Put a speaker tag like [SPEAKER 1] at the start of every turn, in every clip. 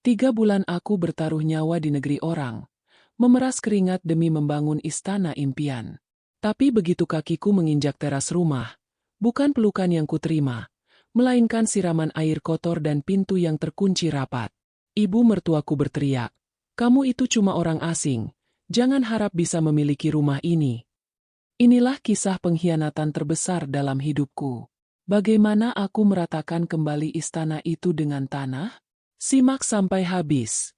[SPEAKER 1] 3 bulan aku bertaruh nyawa di negeri orang, memeras keringat demi membangun istana impian. Tapi begitu kakiku menginjak teras rumah, bukan pelukan yang kuterima, melainkan siraman air kotor dan pintu yang terkunci rapat. Ibu mertuaku berteriak, "Kamu itu cuma orang asing, jangan harap bisa memiliki rumah ini." Inilah kisah pengkhianatan terbesar dalam hidupku. Bagaimana aku meratakan kembali istana itu dengan tanah? Simak sampai habis.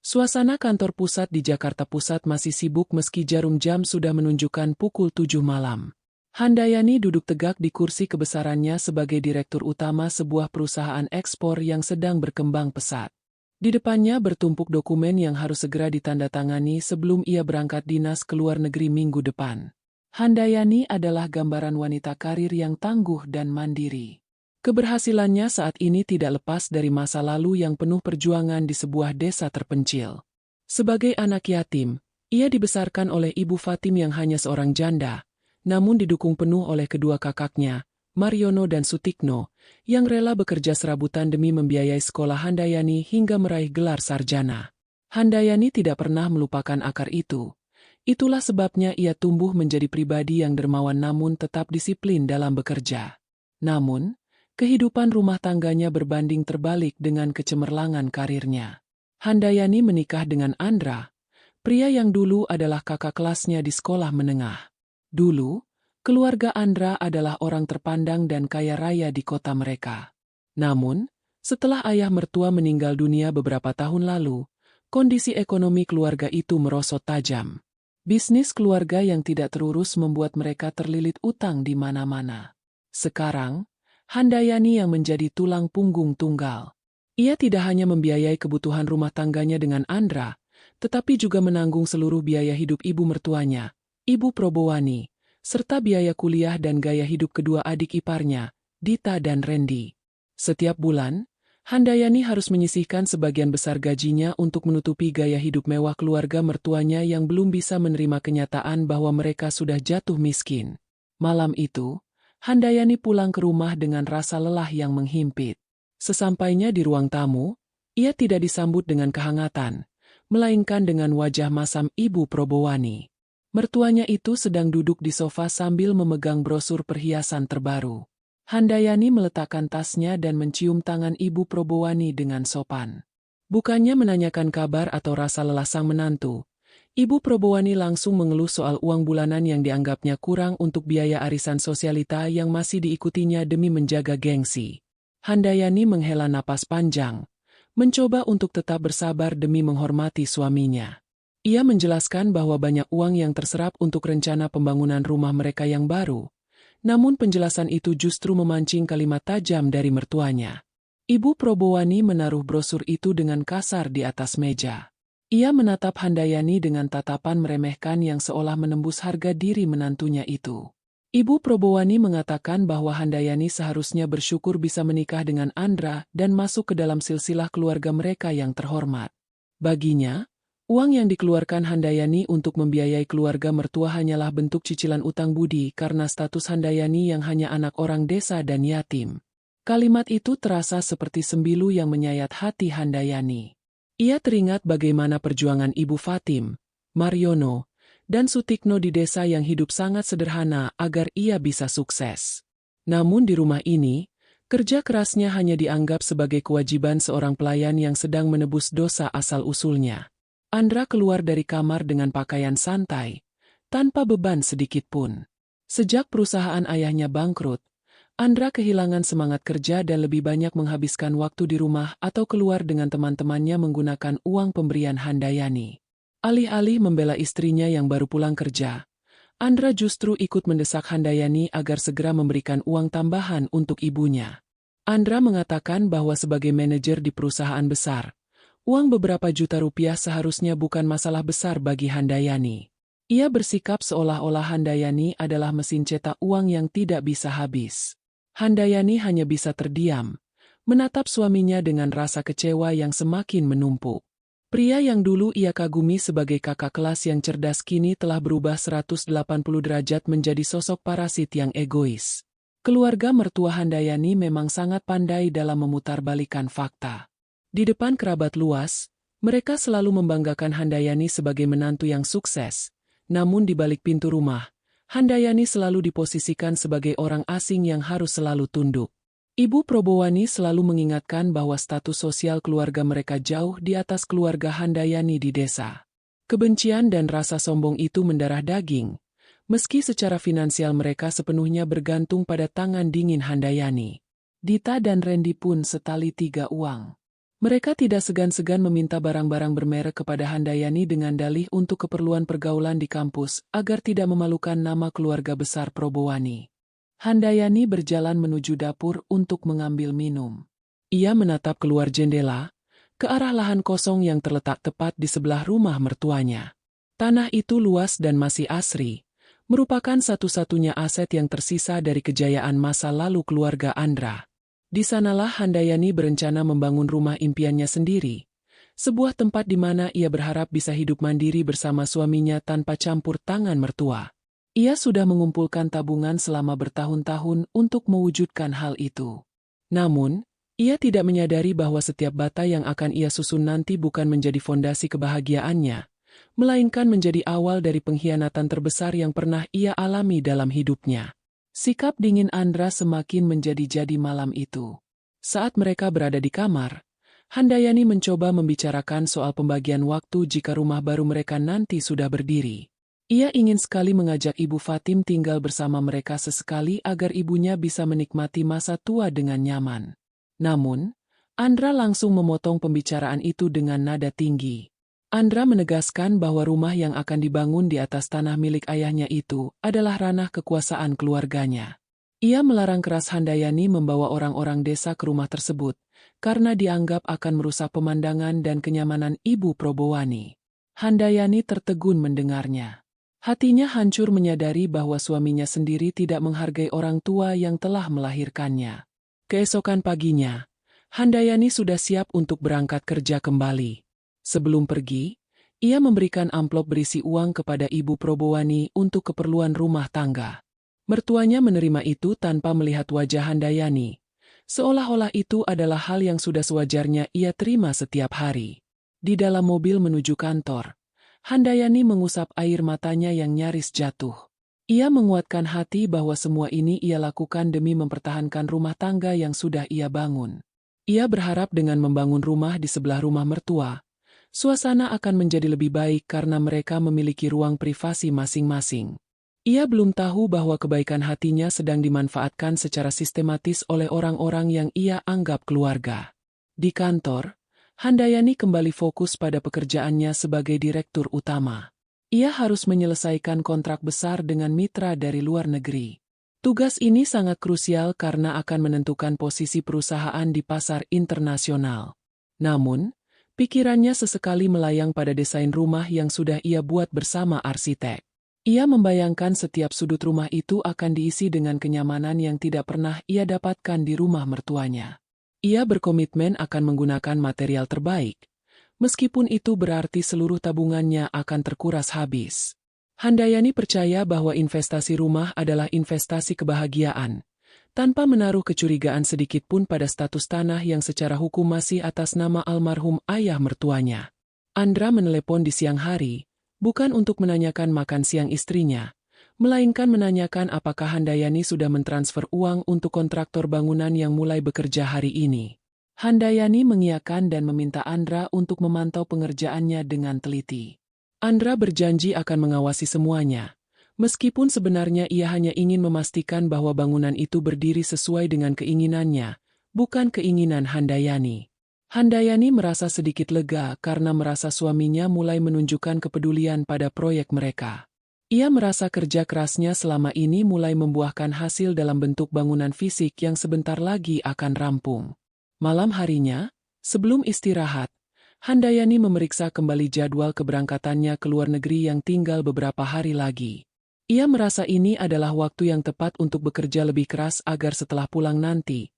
[SPEAKER 1] Suasana kantor pusat di Jakarta Pusat masih sibuk meski jarum jam sudah menunjukkan pukul 7 malam. Handayani duduk tegak di kursi kebesarannya sebagai direktur utama sebuah perusahaan ekspor yang sedang berkembang pesat. Di depannya bertumpuk dokumen yang harus segera ditandatangani sebelum ia berangkat dinas ke luar negeri minggu depan. Handayani adalah gambaran wanita karir yang tangguh dan mandiri. Keberhasilannya saat ini tidak lepas dari masa lalu yang penuh perjuangan di sebuah desa terpencil. Sebagai anak yatim, ia dibesarkan oleh Ibu Fatim yang hanya seorang janda, namun didukung penuh oleh kedua kakaknya, Mariono dan Sutikno, yang rela bekerja serabutan demi membiayai sekolah Handayani hingga meraih gelar sarjana. Handayani tidak pernah melupakan akar itu. Itulah sebabnya ia tumbuh menjadi pribadi yang dermawan namun tetap disiplin dalam bekerja. Namun, kehidupan rumah tangganya berbanding terbalik dengan kecemerlangan karirnya. Handayani menikah dengan Andra, pria yang dulu adalah kakak kelasnya di sekolah menengah. Dulu, keluarga Andra adalah orang terpandang dan kaya raya di kota mereka. Namun, setelah ayah mertua meninggal dunia beberapa tahun lalu, kondisi ekonomi keluarga itu merosot tajam. Bisnis keluarga yang tidak terurus membuat mereka terlilit utang di mana-mana. Sekarang, Handayani yang menjadi tulang punggung tunggal. Ia tidak hanya membiayai kebutuhan rumah tangganya dengan Andra, tetapi juga menanggung seluruh biaya hidup ibu mertuanya, Ibu Probowani, serta biaya kuliah dan gaya hidup kedua adik iparnya, Dita dan Randy. Setiap bulan, Handayani harus menyisihkan sebagian besar gajinya untuk menutupi gaya hidup mewah keluarga mertuanya yang belum bisa menerima kenyataan bahwa mereka sudah jatuh miskin. Malam itu, Handayani pulang ke rumah dengan rasa lelah yang menghimpit. Sesampainya di ruang tamu, ia tidak disambut dengan kehangatan, melainkan dengan wajah masam Ibu Probowani. Mertuanya itu sedang duduk di sofa sambil memegang brosur perhiasan terbaru. Handayani meletakkan tasnya dan mencium tangan Ibu Probowani dengan sopan. Bukannya menanyakan kabar atau rasa lelah sang menantu, Ibu Probowani langsung mengeluh soal uang bulanan yang dianggapnya kurang untuk biaya arisan sosialita yang masih diikutinya demi menjaga gengsi. Handayani menghela napas panjang, mencoba untuk tetap bersabar demi menghormati suaminya. Ia menjelaskan bahwa banyak uang yang terserap untuk rencana pembangunan rumah mereka yang baru, namun penjelasan itu justru memancing kalimat tajam dari mertuanya. Ibu Probowani menaruh brosur itu dengan kasar di atas meja. Ia menatap Handayani dengan tatapan meremehkan yang seolah menembus harga diri menantunya itu. Ibu Probowani mengatakan bahwa Handayani seharusnya bersyukur bisa menikah dengan Andra dan masuk ke dalam silsilah keluarga mereka yang terhormat. Baginya, uang yang dikeluarkan Handayani untuk membiayai keluarga mertua hanyalah bentuk cicilan utang budi karena status Handayani yang hanya anak orang desa dan yatim. Kalimat itu terasa seperti sembilu yang menyayat hati Handayani. Ia teringat bagaimana perjuangan Ibu Fatim, Mariono, dan Sutikno di desa yang hidup sangat sederhana agar ia bisa sukses. Namun di rumah ini, kerja kerasnya hanya dianggap sebagai kewajiban seorang pelayan yang sedang menebus dosa asal-usulnya. Andra keluar dari kamar dengan pakaian santai, tanpa beban sedikit pun. Sejak perusahaan ayahnya bangkrut, Andra kehilangan semangat kerja dan lebih banyak menghabiskan waktu di rumah atau keluar dengan teman-temannya menggunakan uang pemberian Handayani. Alih-alih membela istrinya yang baru pulang kerja, Andra justru ikut mendesak Handayani agar segera memberikan uang tambahan untuk ibunya. Andra mengatakan bahwa sebagai manajer di perusahaan besar, uang beberapa juta rupiah seharusnya bukan masalah besar bagi Handayani. Ia bersikap seolah-olah Handayani adalah mesin cetak uang yang tidak bisa habis. Handayani hanya bisa terdiam, menatap suaminya dengan rasa kecewa yang semakin menumpuk. Pria yang dulu ia kagumi sebagai kakak kelas yang cerdas kini telah berubah 180 derajat menjadi sosok parasit yang egois. Keluarga mertua Handayani memang sangat pandai dalam memutarbalikkan fakta. Di depan kerabat luas, mereka selalu membanggakan Handayani sebagai menantu yang sukses. Namun di balik pintu rumah, Handayani selalu diposisikan sebagai orang asing yang harus selalu tunduk. Ibu Probowani selalu mengingatkan bahwa status sosial keluarga mereka jauh di atas keluarga Handayani di desa. Kebencian dan rasa sombong itu mendarah daging, meski secara finansial mereka sepenuhnya bergantung pada tangan dingin Handayani. Dita dan Randy pun setali tiga uang. Mereka tidak segan-segan meminta barang-barang bermerek kepada Handayani dengan dalih untuk keperluan pergaulan di kampus agar tidak memalukan nama keluarga besar Probowani. Handayani berjalan menuju dapur untuk mengambil minum. Ia menatap keluar jendela, ke arah lahan kosong yang terletak tepat di sebelah rumah mertuanya. Tanah itu luas dan masih asri, merupakan satu-satunya aset yang tersisa dari kejayaan masa lalu keluarga Andra. Di sanalah Handayani berencana membangun rumah impiannya sendiri, sebuah tempat di mana ia berharap bisa hidup mandiri bersama suaminya tanpa campur tangan mertua. Ia sudah mengumpulkan tabungan selama bertahun-tahun untuk mewujudkan hal itu. Namun, ia tidak menyadari bahwa setiap bata yang akan ia susun nanti bukan menjadi fondasi kebahagiaannya, melainkan menjadi awal dari pengkhianatan terbesar yang pernah ia alami dalam hidupnya. Sikap dingin Andra semakin menjadi-jadi malam itu. Saat mereka berada di kamar, Handayani mencoba membicarakan soal pembagian waktu jika rumah baru mereka nanti sudah berdiri. Ia ingin sekali mengajak Ibu Fatim tinggal bersama mereka sesekali agar ibunya bisa menikmati masa tua dengan nyaman. Namun, Andra langsung memotong pembicaraan itu dengan nada tinggi. Andra menegaskan bahwa rumah yang akan dibangun di atas tanah milik ayahnya itu adalah ranah kekuasaan keluarganya. Ia melarang keras Handayani membawa orang-orang desa ke rumah tersebut, karena dianggap akan merusak pemandangan dan kenyamanan Ibu Probowani. Handayani tertegun mendengarnya. Hatinya hancur menyadari bahwa suaminya sendiri tidak menghargai orang tua yang telah melahirkannya. Keesokan paginya, Handayani sudah siap untuk berangkat kerja kembali. Sebelum pergi, ia memberikan amplop berisi uang kepada Ibu Probowani untuk keperluan rumah tangga. Mertuanya menerima itu tanpa melihat wajah Handayani, seolah-olah itu adalah hal yang sudah sewajarnya ia terima setiap hari. Di dalam mobil menuju kantor, Handayani mengusap air matanya yang nyaris jatuh. Ia menguatkan hati bahwa semua ini ia lakukan demi mempertahankan rumah tangga yang sudah ia bangun. Ia berharap dengan membangun rumah di sebelah rumah mertua, suasana akan menjadi lebih baik karena mereka memiliki ruang privasi masing-masing. Ia belum tahu bahwa kebaikan hatinya sedang dimanfaatkan secara sistematis oleh orang-orang yang ia anggap keluarga. Di kantor, Handayani kembali fokus pada pekerjaannya sebagai direktur utama. Ia harus menyelesaikan kontrak besar dengan mitra dari luar negeri. Tugas ini sangat krusial karena akan menentukan posisi perusahaan di pasar internasional. Namun, pikirannya sesekali melayang pada desain rumah yang sudah ia buat bersama arsitek. Ia membayangkan setiap sudut rumah itu akan diisi dengan kenyamanan yang tidak pernah ia dapatkan di rumah mertuanya. Ia berkomitmen akan menggunakan material terbaik, meskipun itu berarti seluruh tabungannya akan terkuras habis. Handayani percaya bahwa investasi rumah adalah investasi kebahagiaan, tanpa menaruh kecurigaan sedikit pun pada status tanah yang secara hukum masih atas nama almarhum ayah mertuanya. Andra menelepon di siang hari, bukan untuk menanyakan makan siang istrinya, melainkan menanyakan apakah Handayani sudah mentransfer uang untuk kontraktor bangunan yang mulai bekerja hari ini. Handayani mengiyakan dan meminta Andra untuk memantau pengerjaannya dengan teliti. Andra berjanji akan mengawasi semuanya, meskipun sebenarnya ia hanya ingin memastikan bahwa bangunan itu berdiri sesuai dengan keinginannya, bukan keinginan Handayani. Handayani merasa sedikit lega karena merasa suaminya mulai menunjukkan kepedulian pada proyek mereka. Ia merasa kerja kerasnya selama ini mulai membuahkan hasil dalam bentuk bangunan fisik yang sebentar lagi akan rampung. Malam harinya, sebelum istirahat, Handayani memeriksa kembali jadwal keberangkatannya ke luar negeri yang tinggal beberapa hari lagi. Ia merasa ini adalah waktu yang tepat untuk bekerja lebih keras agar setelah pulang nanti,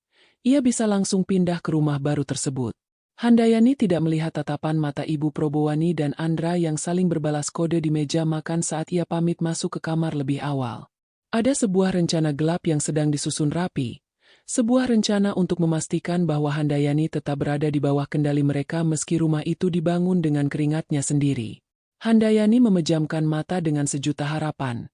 [SPEAKER 1] ia bisa langsung pindah ke rumah baru tersebut. Handayani tidak melihat tatapan mata Ibu Probowani dan Andra yang saling berbalas kode di meja makan saat ia pamit masuk ke kamar lebih awal. Ada sebuah rencana gelap yang sedang disusun rapi, Sebuah rencana untuk memastikan bahwa Handayani tetap berada di bawah kendali mereka meski rumah itu dibangun dengan keringatnya sendiri. Handayani memejamkan mata dengan sejuta harapan,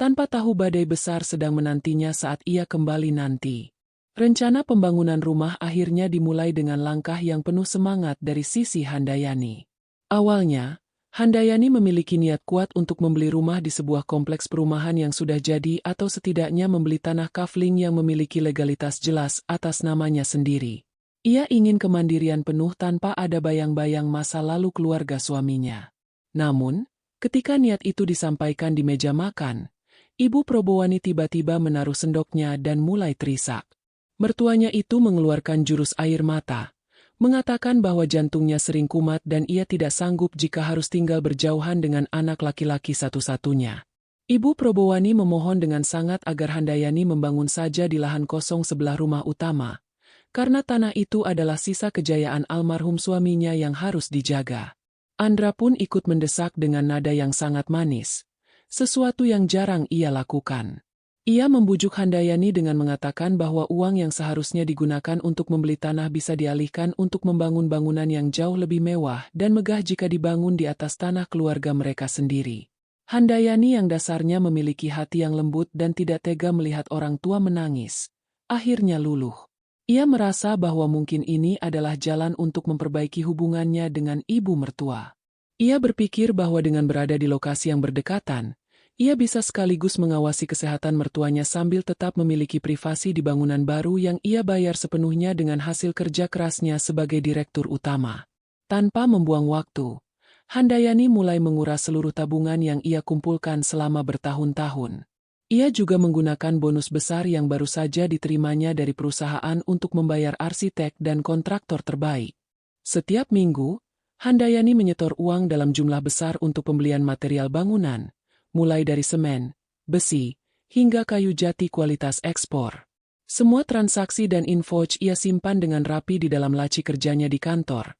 [SPEAKER 1] tanpa tahu badai besar sedang menantinya saat ia kembali nanti. Rencana pembangunan rumah akhirnya dimulai dengan langkah yang penuh semangat dari sisi Handayani. Awalnya, Handayani memiliki niat kuat untuk membeli rumah di sebuah kompleks perumahan yang sudah jadi atau setidaknya membeli tanah kafling yang memiliki legalitas jelas atas namanya sendiri. Ia ingin kemandirian penuh tanpa ada bayang-bayang masa lalu keluarga suaminya. Namun, ketika niat itu disampaikan di meja makan, Ibu Probowani tiba-tiba menaruh sendoknya dan mulai terisak. Mertuanya itu mengeluarkan jurus air mata, mengatakan bahwa jantungnya sering kumat dan ia tidak sanggup jika harus tinggal berjauhan dengan anak laki-laki satu-satunya. Ibu Probowani memohon dengan sangat agar Handayani membangun saja di lahan kosong sebelah rumah utama, karena tanah itu adalah sisa kejayaan almarhum suaminya yang harus dijaga. Andra pun ikut mendesak dengan nada yang sangat manis, sesuatu yang jarang ia lakukan. Ia membujuk Handayani dengan mengatakan bahwa uang yang seharusnya digunakan untuk membeli tanah bisa dialihkan untuk membangun bangunan yang jauh lebih mewah dan megah jika dibangun di atas tanah keluarga mereka sendiri. Handayani yang dasarnya memiliki hati yang lembut dan tidak tega melihat orang tua menangis, akhirnya luluh. Ia merasa bahwa mungkin ini adalah jalan untuk memperbaiki hubungannya dengan ibu mertua. Ia berpikir bahwa dengan berada di lokasi yang berdekatan, ia bisa sekaligus mengawasi kesehatan mertuanya sambil tetap memiliki privasi di bangunan baru yang ia bayar sepenuhnya dengan hasil kerja kerasnya sebagai direktur utama. Tanpa membuang waktu, Handayani mulai menguras seluruh tabungan yang ia kumpulkan selama bertahun-tahun. Ia juga menggunakan bonus besar yang baru saja diterimanya dari perusahaan untuk membayar arsitek dan kontraktor terbaik. Setiap minggu, Handayani menyetor uang dalam jumlah besar untuk pembelian material bangunan, mulai dari semen, besi, hingga kayu jati kualitas ekspor. Semua transaksi dan invoice ia simpan dengan rapi di dalam laci kerjanya di kantor.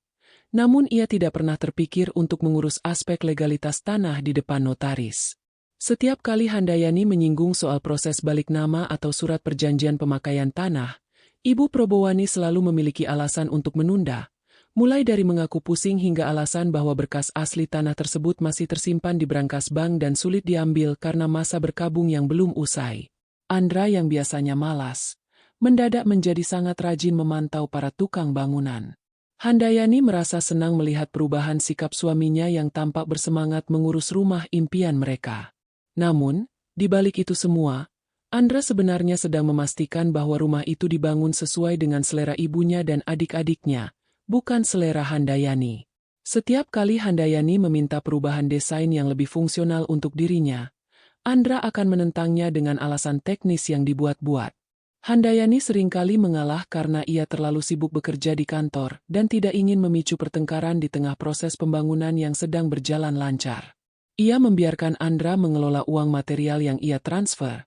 [SPEAKER 1] Namun ia tidak pernah terpikir untuk mengurus aspek legalitas tanah di depan notaris. Setiap kali Handayani menyinggung soal proses balik nama atau surat perjanjian pemakaian tanah, Ibu Probowani selalu memiliki alasan untuk menunda, mulai dari mengaku pusing hingga alasan bahwa berkas asli tanah tersebut masih tersimpan di brankas bank dan sulit diambil karena masa berkabung yang belum usai. Andra yang biasanya malas, mendadak menjadi sangat rajin memantau para tukang bangunan. Handayani merasa senang melihat perubahan sikap suaminya yang tampak bersemangat mengurus rumah impian mereka. Namun, di balik itu semua, Andra sebenarnya sedang memastikan bahwa rumah itu dibangun sesuai dengan selera ibunya dan adik-adiknya, bukan selera Handayani. Setiap kali Handayani meminta perubahan desain yang lebih fungsional untuk dirinya, Andra akan menentangnya dengan alasan teknis yang dibuat-buat. Handayani seringkali mengalah karena ia terlalu sibuk bekerja di kantor dan tidak ingin memicu pertengkaran di tengah proses pembangunan yang sedang berjalan lancar. Ia membiarkan Andra mengelola uang material yang ia transfer,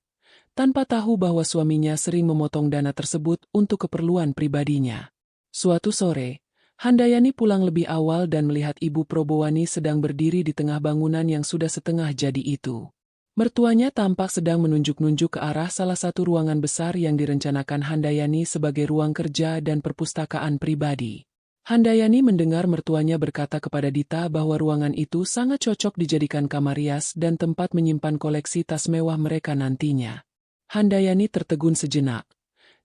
[SPEAKER 1] tanpa tahu bahwa suaminya sering memotong dana tersebut untuk keperluan pribadinya. Suatu sore, Handayani pulang lebih awal dan melihat Ibu Probowani sedang berdiri di tengah bangunan yang sudah setengah jadi itu. Mertuanya tampak sedang menunjuk-nunjuk ke arah salah satu ruangan besar yang direncanakan Handayani sebagai ruang kerja dan perpustakaan pribadi. Handayani mendengar mertuanya berkata kepada Dita bahwa ruangan itu sangat cocok dijadikan kamar rias dan tempat menyimpan koleksi tas mewah mereka nantinya. Handayani tertegun sejenak.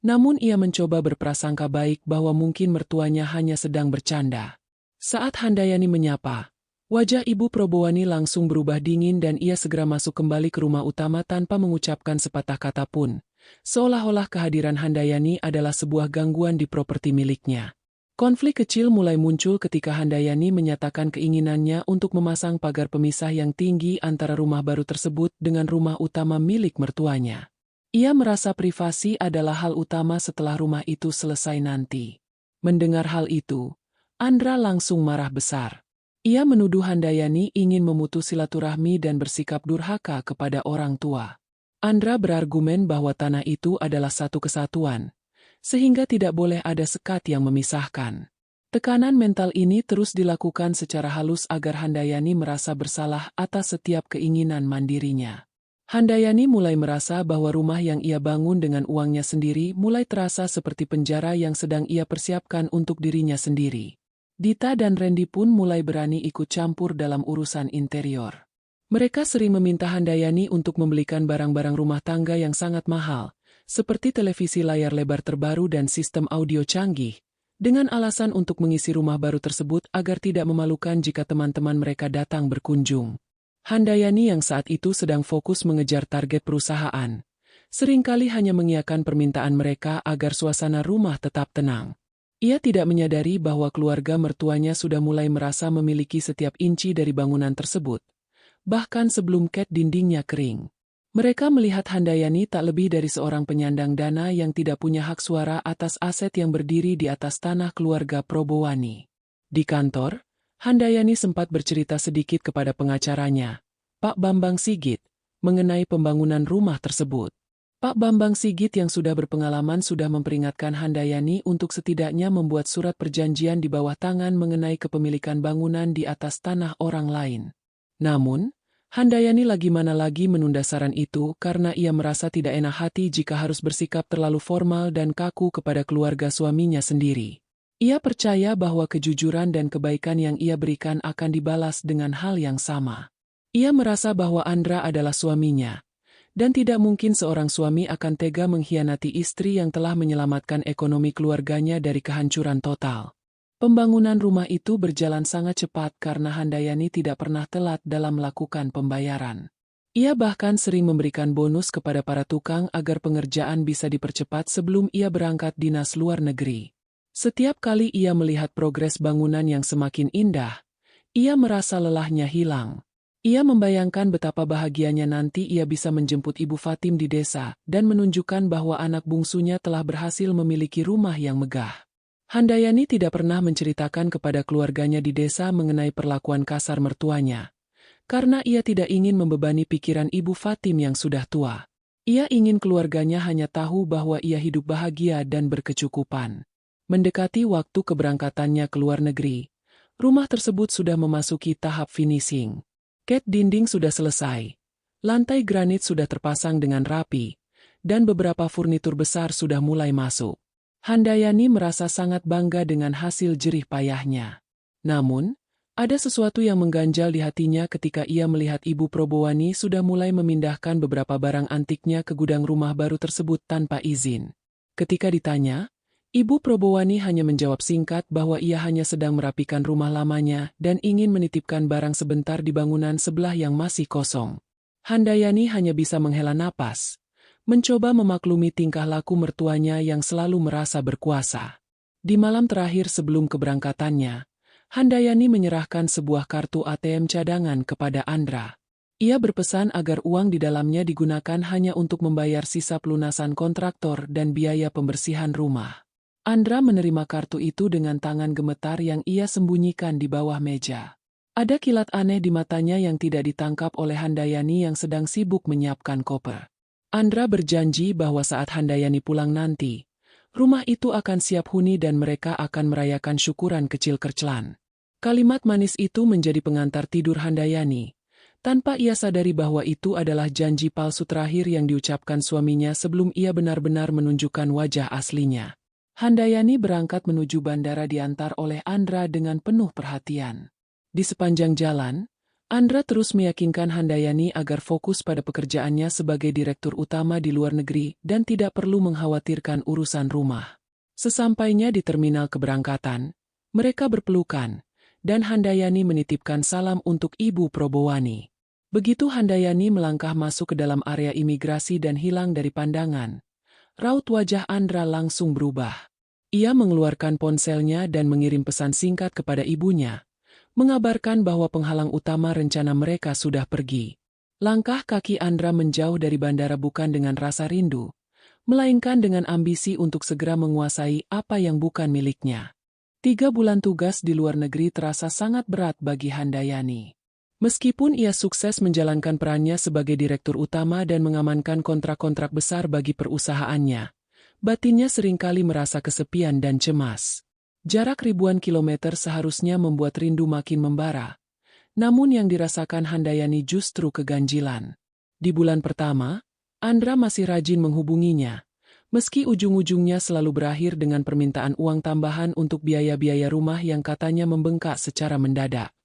[SPEAKER 1] Namun ia mencoba berprasangka baik bahwa mungkin mertuanya hanya sedang bercanda. Saat Handayani menyapa, wajah Ibu Probowani langsung berubah dingin dan ia segera masuk kembali ke rumah utama tanpa mengucapkan sepatah kata pun, seolah-olah kehadiran Handayani adalah sebuah gangguan di properti miliknya. Konflik kecil mulai muncul ketika Handayani menyatakan keinginannya untuk memasang pagar pemisah yang tinggi antara rumah baru tersebut dengan rumah utama milik mertuanya. Ia merasa privasi adalah hal utama setelah rumah itu selesai nanti. Mendengar hal itu, Andra langsung marah besar. Ia menuduh Handayani ingin memutus silaturahmi dan bersikap durhaka kepada orang tua. Andra berargumen bahwa tanah itu adalah satu kesatuan, sehingga tidak boleh ada sekat yang memisahkan. Tekanan mental ini terus dilakukan secara halus agar Handayani merasa bersalah atas setiap keinginan mandirinya. Handayani mulai merasa bahwa rumah yang ia bangun dengan uangnya sendiri mulai terasa seperti penjara yang sedang ia persiapkan untuk dirinya sendiri. Dita dan Randy pun mulai berani ikut campur dalam urusan interior. Mereka sering meminta Handayani untuk membelikan barang-barang rumah tangga yang sangat mahal, seperti televisi layar lebar terbaru dan sistem audio canggih, dengan alasan untuk mengisi rumah baru tersebut agar tidak memalukan jika teman-teman mereka datang berkunjung. Handayani yang saat itu sedang fokus mengejar target perusahaan, seringkali hanya mengiyakan permintaan mereka agar suasana rumah tetap tenang. Ia tidak menyadari bahwa keluarga mertuanya sudah mulai merasa memiliki setiap inci dari bangunan tersebut, bahkan sebelum cat dindingnya kering. Mereka melihat Handayani tak lebih dari seorang penyandang dana yang tidak punya hak suara atas aset yang berdiri di atas tanah keluarga Probowani. Di kantor, Handayani sempat bercerita sedikit kepada pengacaranya, Pak Bambang Sigit, mengenai pembangunan rumah tersebut. Pak Bambang Sigit yang sudah berpengalaman sudah memperingatkan Handayani untuk setidaknya membuat surat perjanjian di bawah tangan mengenai kepemilikan bangunan di atas tanah orang lain. Namun, Handayani lagi menunda saran itu karena ia merasa tidak enak hati jika harus bersikap terlalu formal dan kaku kepada keluarga suaminya sendiri. Ia percaya bahwa kejujuran dan kebaikan yang ia berikan akan dibalas dengan hal yang sama. Ia merasa bahwa Andra adalah suaminya, dan tidak mungkin seorang suami akan tega mengkhianati istri yang telah menyelamatkan ekonomi keluarganya dari kehancuran total. Pembangunan rumah itu berjalan sangat cepat karena Handayani tidak pernah telat dalam melakukan pembayaran. Ia bahkan sering memberikan bonus kepada para tukang agar pengerjaan bisa dipercepat sebelum ia berangkat dinas luar negeri. Setiap kali ia melihat progres bangunan yang semakin indah, ia merasa lelahnya hilang. Ia membayangkan betapa bahagianya nanti ia bisa menjemput Ibu Fatim di desa dan menunjukkan bahwa anak bungsunya telah berhasil memiliki rumah yang megah. Handayani tidak pernah menceritakan kepada keluarganya di desa mengenai perlakuan kasar mertuanya, karena ia tidak ingin membebani pikiran Ibu Fatim yang sudah tua. Ia ingin keluarganya hanya tahu bahwa ia hidup bahagia dan berkecukupan. Mendekati waktu keberangkatannya ke luar negeri, rumah tersebut sudah memasuki tahap finishing. Cat dinding sudah selesai, lantai granit sudah terpasang dengan rapi, dan beberapa furnitur besar sudah mulai masuk. Handayani merasa sangat bangga dengan hasil jerih payahnya. Namun, ada sesuatu yang mengganjal di hatinya ketika ia melihat Ibu Probowani sudah mulai memindahkan beberapa barang antiknya ke gudang rumah baru tersebut tanpa izin. Ketika ditanya, Ibu Probowani hanya menjawab singkat bahwa ia hanya sedang merapikan rumah lamanya dan ingin menitipkan barang sebentar di bangunan sebelah yang masih kosong. Handayani hanya bisa menghela napas, mencoba memaklumi tingkah laku mertuanya yang selalu merasa berkuasa. Di malam terakhir sebelum keberangkatannya, Handayani menyerahkan sebuah kartu ATM cadangan kepada Andra. Ia berpesan agar uang di dalamnya digunakan hanya untuk membayar sisa pelunasan kontraktor dan biaya pembersihan rumah. Andra menerima kartu itu dengan tangan gemetar yang ia sembunyikan di bawah meja. Ada kilat aneh di matanya yang tidak ditangkap oleh Handayani yang sedang sibuk menyiapkan koper. Andra berjanji bahwa saat Handayani pulang nanti, rumah itu akan siap huni dan mereka akan merayakan syukuran kecil-kecilan. Kalimat manis itu menjadi pengantar tidur Handayani, tanpa ia sadari bahwa itu adalah janji palsu terakhir yang diucapkan suaminya sebelum ia benar-benar menunjukkan wajah aslinya. Handayani berangkat menuju bandara diantar oleh Andra dengan penuh perhatian. Di sepanjang jalan, Andra terus meyakinkan Handayani agar fokus pada pekerjaannya sebagai direktur utama di luar negeri dan tidak perlu mengkhawatirkan urusan rumah. Sesampainya di terminal keberangkatan, mereka berpelukan, dan Handayani menitipkan salam untuk Ibu Probowani. Begitu Handayani melangkah masuk ke dalam area imigrasi dan hilang dari pandangan, raut wajah Andra langsung berubah. Ia mengeluarkan ponselnya dan mengirim pesan singkat kepada ibunya, mengabarkan bahwa penghalang utama rencana mereka sudah pergi. Langkah kaki Andra menjauh dari bandara bukan dengan rasa rindu, melainkan dengan ambisi untuk segera menguasai apa yang bukan miliknya. 3 bulan tugas di luar negeri terasa sangat berat bagi Handayani. Meskipun ia sukses menjalankan perannya sebagai direktur utama dan mengamankan kontrak-kontrak besar bagi perusahaannya, batinnya seringkali merasa kesepian dan cemas. Jarak ribuan kilometer seharusnya membuat rindu makin membara, namun yang dirasakan Handayani justru keganjilan. Di bulan pertama, Andra masih rajin menghubunginya, meski ujung-ujungnya selalu berakhir dengan permintaan uang tambahan untuk biaya-biaya rumah yang katanya membengkak secara mendadak.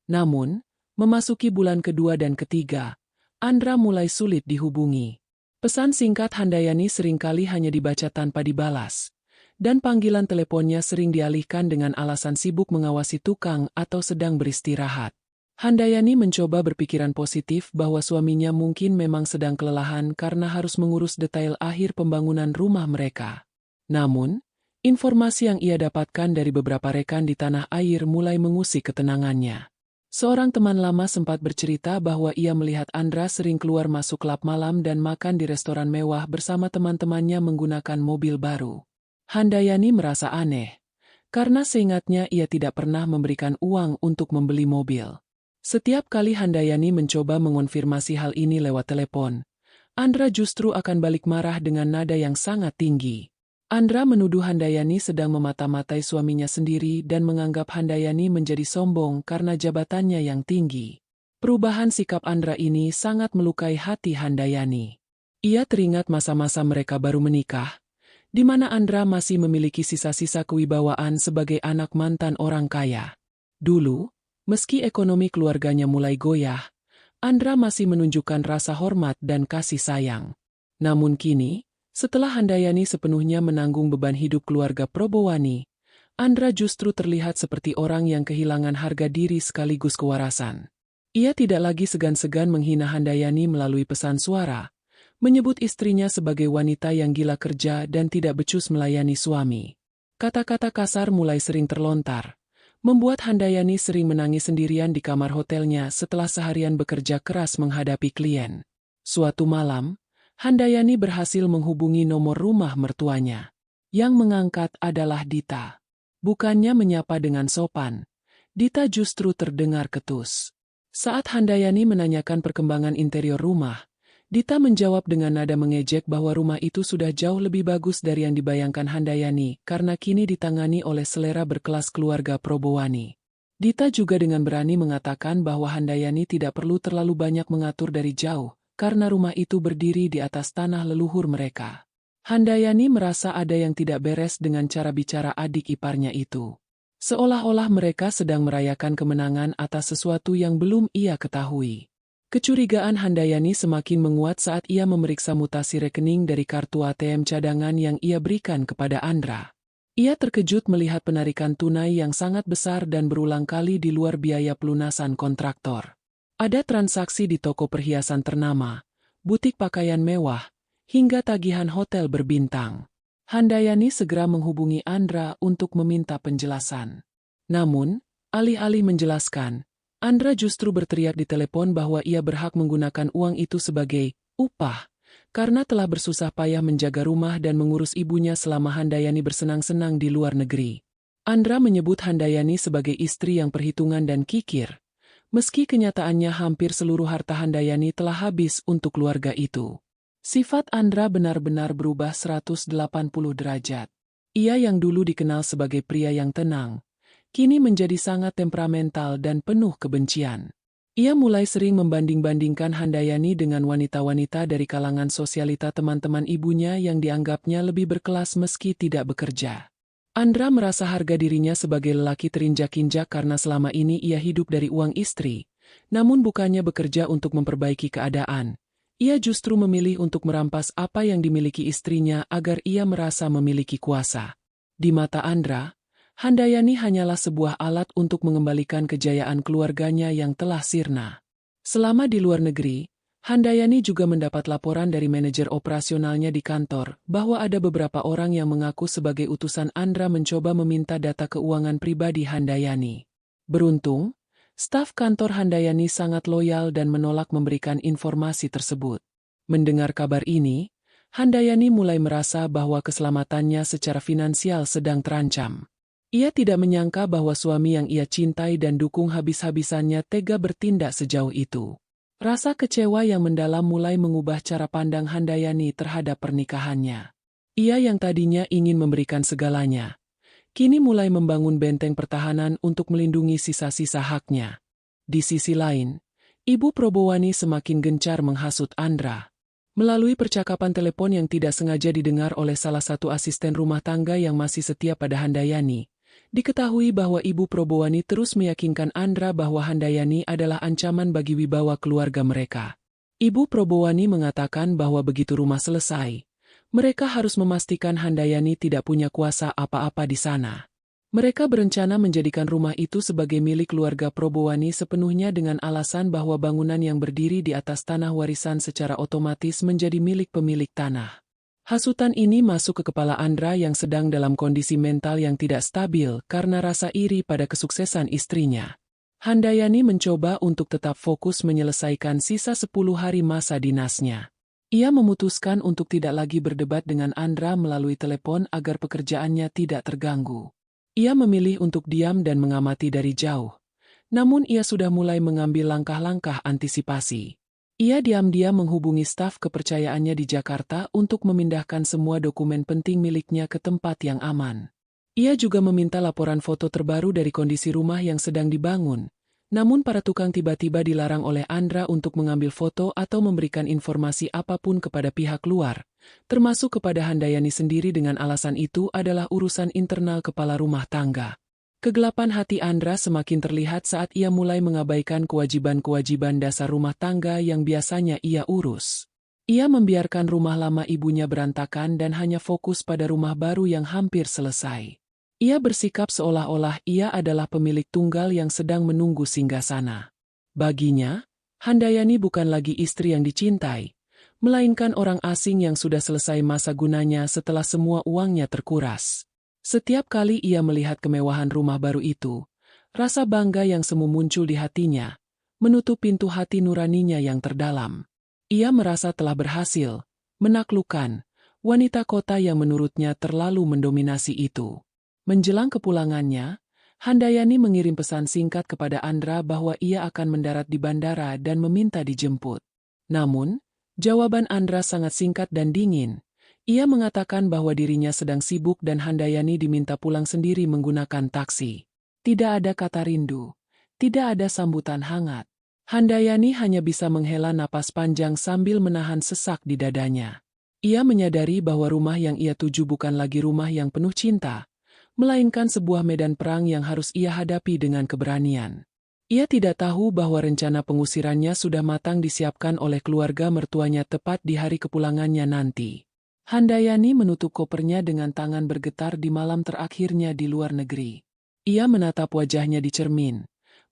[SPEAKER 1] Namun, memasuki bulan kedua dan ketiga, Andra mulai sulit dihubungi. Pesan singkat Handayani seringkali hanya dibaca tanpa dibalas, dan panggilan teleponnya sering dialihkan dengan alasan sibuk mengawasi tukang atau sedang beristirahat. Handayani mencoba berpikiran positif bahwa suaminya mungkin memang sedang kelelahan karena harus mengurus detail akhir pembangunan rumah mereka. Namun, informasi yang ia dapatkan dari beberapa rekan di tanah air mulai mengusik ketenangannya. Seorang teman lama sempat bercerita bahwa ia melihat Andra sering keluar masuk klub malam dan makan di restoran mewah bersama teman-temannya menggunakan mobil baru. Handayani merasa aneh, karena seingatnya ia tidak pernah memberikan uang untuk membeli mobil. Setiap kali Handayani mencoba mengonfirmasi hal ini lewat telepon, Andra justru akan balik marah dengan nada yang sangat tinggi. Andra menuduh Handayani sedang memata-matai suaminya sendiri dan menganggap Handayani menjadi sombong karena jabatannya yang tinggi. Perubahan sikap Andra ini sangat melukai hati Handayani. Ia teringat masa-masa mereka baru menikah, di mana Andra masih memiliki sisa-sisa kewibawaan sebagai anak mantan orang kaya. Dulu, meski ekonomi keluarganya mulai goyah, Andra masih menunjukkan rasa hormat dan kasih sayang. Namun kini, setelah Handayani sepenuhnya menanggung beban hidup keluarga Probowani, Andra justru terlihat seperti orang yang kehilangan harga diri sekaligus kewarasan. Ia tidak lagi segan-segan menghina Handayani melalui pesan suara, menyebut istrinya sebagai wanita yang gila kerja dan tidak becus melayani suami. Kata-kata kasar mulai sering terlontar, membuat Handayani sering menangis sendirian di kamar hotelnya setelah seharian bekerja keras menghadapi klien. Suatu malam, Handayani berhasil menghubungi nomor rumah mertuanya. Yang mengangkat adalah Dita. Bukannya menyapa dengan sopan, Dita justru terdengar ketus. Saat Handayani menanyakan perkembangan interior rumah, Dita menjawab dengan nada mengejek bahwa rumah itu sudah jauh lebih bagus dari yang dibayangkan Handayani karena kini ditangani oleh selera berkelas keluarga Probowani. Dita juga dengan berani mengatakan bahwa Handayani tidak perlu terlalu banyak mengatur dari jauh, karena rumah itu berdiri di atas tanah leluhur mereka. Handayani merasa ada yang tidak beres dengan cara bicara adik iparnya itu. Seolah-olah mereka sedang merayakan kemenangan atas sesuatu yang belum ia ketahui. Kecurigaan Handayani semakin menguat saat ia memeriksa mutasi rekening dari kartu ATM cadangan yang ia berikan kepada Andra. Ia terkejut melihat penarikan tunai yang sangat besar dan berulang kali di luar biaya pelunasan kontraktor. Ada transaksi di toko perhiasan ternama, butik pakaian mewah, hingga tagihan hotel berbintang. Handayani segera menghubungi Andra untuk meminta penjelasan. Namun, alih-alih menjelaskan, Andra justru berteriak di telepon bahwa ia berhak menggunakan uang itu sebagai upah, karena telah bersusah payah menjaga rumah dan mengurus ibunya selama Handayani bersenang-senang di luar negeri. Andra menyebut Handayani sebagai istri yang perhitungan dan kikir, meski kenyataannya hampir seluruh harta Handayani telah habis untuk keluarga itu. Sifat Andra benar-benar berubah 180 derajat. Ia yang dulu dikenal sebagai pria yang tenang, kini menjadi sangat temperamental dan penuh kebencian. Ia mulai sering membanding-bandingkan Handayani dengan wanita-wanita dari kalangan sosialita teman-teman ibunya yang dianggapnya lebih berkelas meski tidak bekerja. Andra merasa harga dirinya sebagai lelaki terinjak-injak karena selama ini ia hidup dari uang istri, namun bukannya bekerja untuk memperbaiki keadaan. Ia justru memilih untuk merampas apa yang dimiliki istrinya agar ia merasa memiliki kuasa. Di mata Andra, Handayani hanyalah sebuah alat untuk mengembalikan kejayaan keluarganya yang telah sirna. Selama di luar negeri, Handayani juga mendapat laporan dari manajer operasionalnya di kantor bahwa ada beberapa orang yang mengaku sebagai utusan Andra mencoba meminta data keuangan pribadi Handayani. Beruntung, staf kantor Handayani sangat loyal dan menolak memberikan informasi tersebut. Mendengar kabar ini, Handayani mulai merasa bahwa keselamatannya secara finansial sedang terancam. Ia tidak menyangka bahwa suami yang ia cintai dan dukung habis-habisannya tega bertindak sejauh itu. Rasa kecewa yang mendalam mulai mengubah cara pandang Handayani terhadap pernikahannya. Ia yang tadinya ingin memberikan segalanya, kini mulai membangun benteng pertahanan untuk melindungi sisa-sisa haknya. Di sisi lain, Ibu Probowani semakin gencar menghasut Andra. Melalui percakapan telepon yang tidak sengaja didengar oleh salah satu asisten rumah tangga yang masih setia pada Handayani, diketahui bahwa Ibu Probowani terus meyakinkan Andra bahwa Handayani adalah ancaman bagi wibawa keluarga mereka. Ibu Probowani mengatakan bahwa begitu rumah selesai, mereka harus memastikan Handayani tidak punya kuasa apa-apa di sana. Mereka berencana menjadikan rumah itu sebagai milik keluarga Probowani sepenuhnya dengan alasan bahwa bangunan yang berdiri di atas tanah warisan secara otomatis menjadi milik pemilik tanah. Hasutan ini masuk ke kepala Andra yang sedang dalam kondisi mental yang tidak stabil karena rasa iri pada kesuksesan istrinya. Handayani mencoba untuk tetap fokus menyelesaikan sisa 10 hari masa dinasnya. Ia memutuskan untuk tidak lagi berdebat dengan Andra melalui telepon agar pekerjaannya tidak terganggu. Ia memilih untuk diam dan mengamati dari jauh. Namun ia sudah mulai mengambil langkah-langkah antisipasi. Ia diam-diam menghubungi staf kepercayaannya di Jakarta untuk memindahkan semua dokumen penting miliknya ke tempat yang aman. Ia juga meminta laporan foto terbaru dari kondisi rumah yang sedang dibangun. Namun para tukang tiba-tiba dilarang oleh Andra untuk mengambil foto atau memberikan informasi apapun kepada pihak luar, termasuk kepada Handayani sendiri dengan alasan itu adalah urusan internal kepala rumah tangga. Kegelapan hati Andra semakin terlihat saat ia mulai mengabaikan kewajiban-kewajiban dasar rumah tangga yang biasanya ia urus. Ia membiarkan rumah lama ibunya berantakan dan hanya fokus pada rumah baru yang hampir selesai. Ia bersikap seolah-olah ia adalah pemilik tunggal yang sedang menunggu singgasana. Baginya, Handayani bukan lagi istri yang dicintai, melainkan orang asing yang sudah selesai masa gunanya setelah semua uangnya terkuras. Setiap kali ia melihat kemewahan rumah baru itu, rasa bangga yang semu muncul di hatinya, menutup pintu hati nuraninya yang terdalam. Ia merasa telah berhasil menaklukkan wanita kota yang menurutnya terlalu mendominasi itu. Menjelang kepulangannya, Handayani mengirim pesan singkat kepada Andra bahwa ia akan mendarat di bandara dan meminta dijemput. Namun, jawaban Andra sangat singkat dan dingin. Ia mengatakan bahwa dirinya sedang sibuk dan Handayani diminta pulang sendiri menggunakan taksi. Tidak ada kata rindu, tidak ada sambutan hangat. Handayani hanya bisa menghela napas panjang sambil menahan sesak di dadanya. Ia menyadari bahwa rumah yang ia tuju bukan lagi rumah yang penuh cinta, melainkan sebuah medan perang yang harus ia hadapi dengan keberanian. Ia tidak tahu bahwa rencana pengusirannya sudah matang disiapkan oleh keluarga mertuanya tepat di hari kepulangannya nanti. Handayani menutup kopernya dengan tangan bergetar di malam terakhirnya di luar negeri. Ia menatap wajahnya di cermin,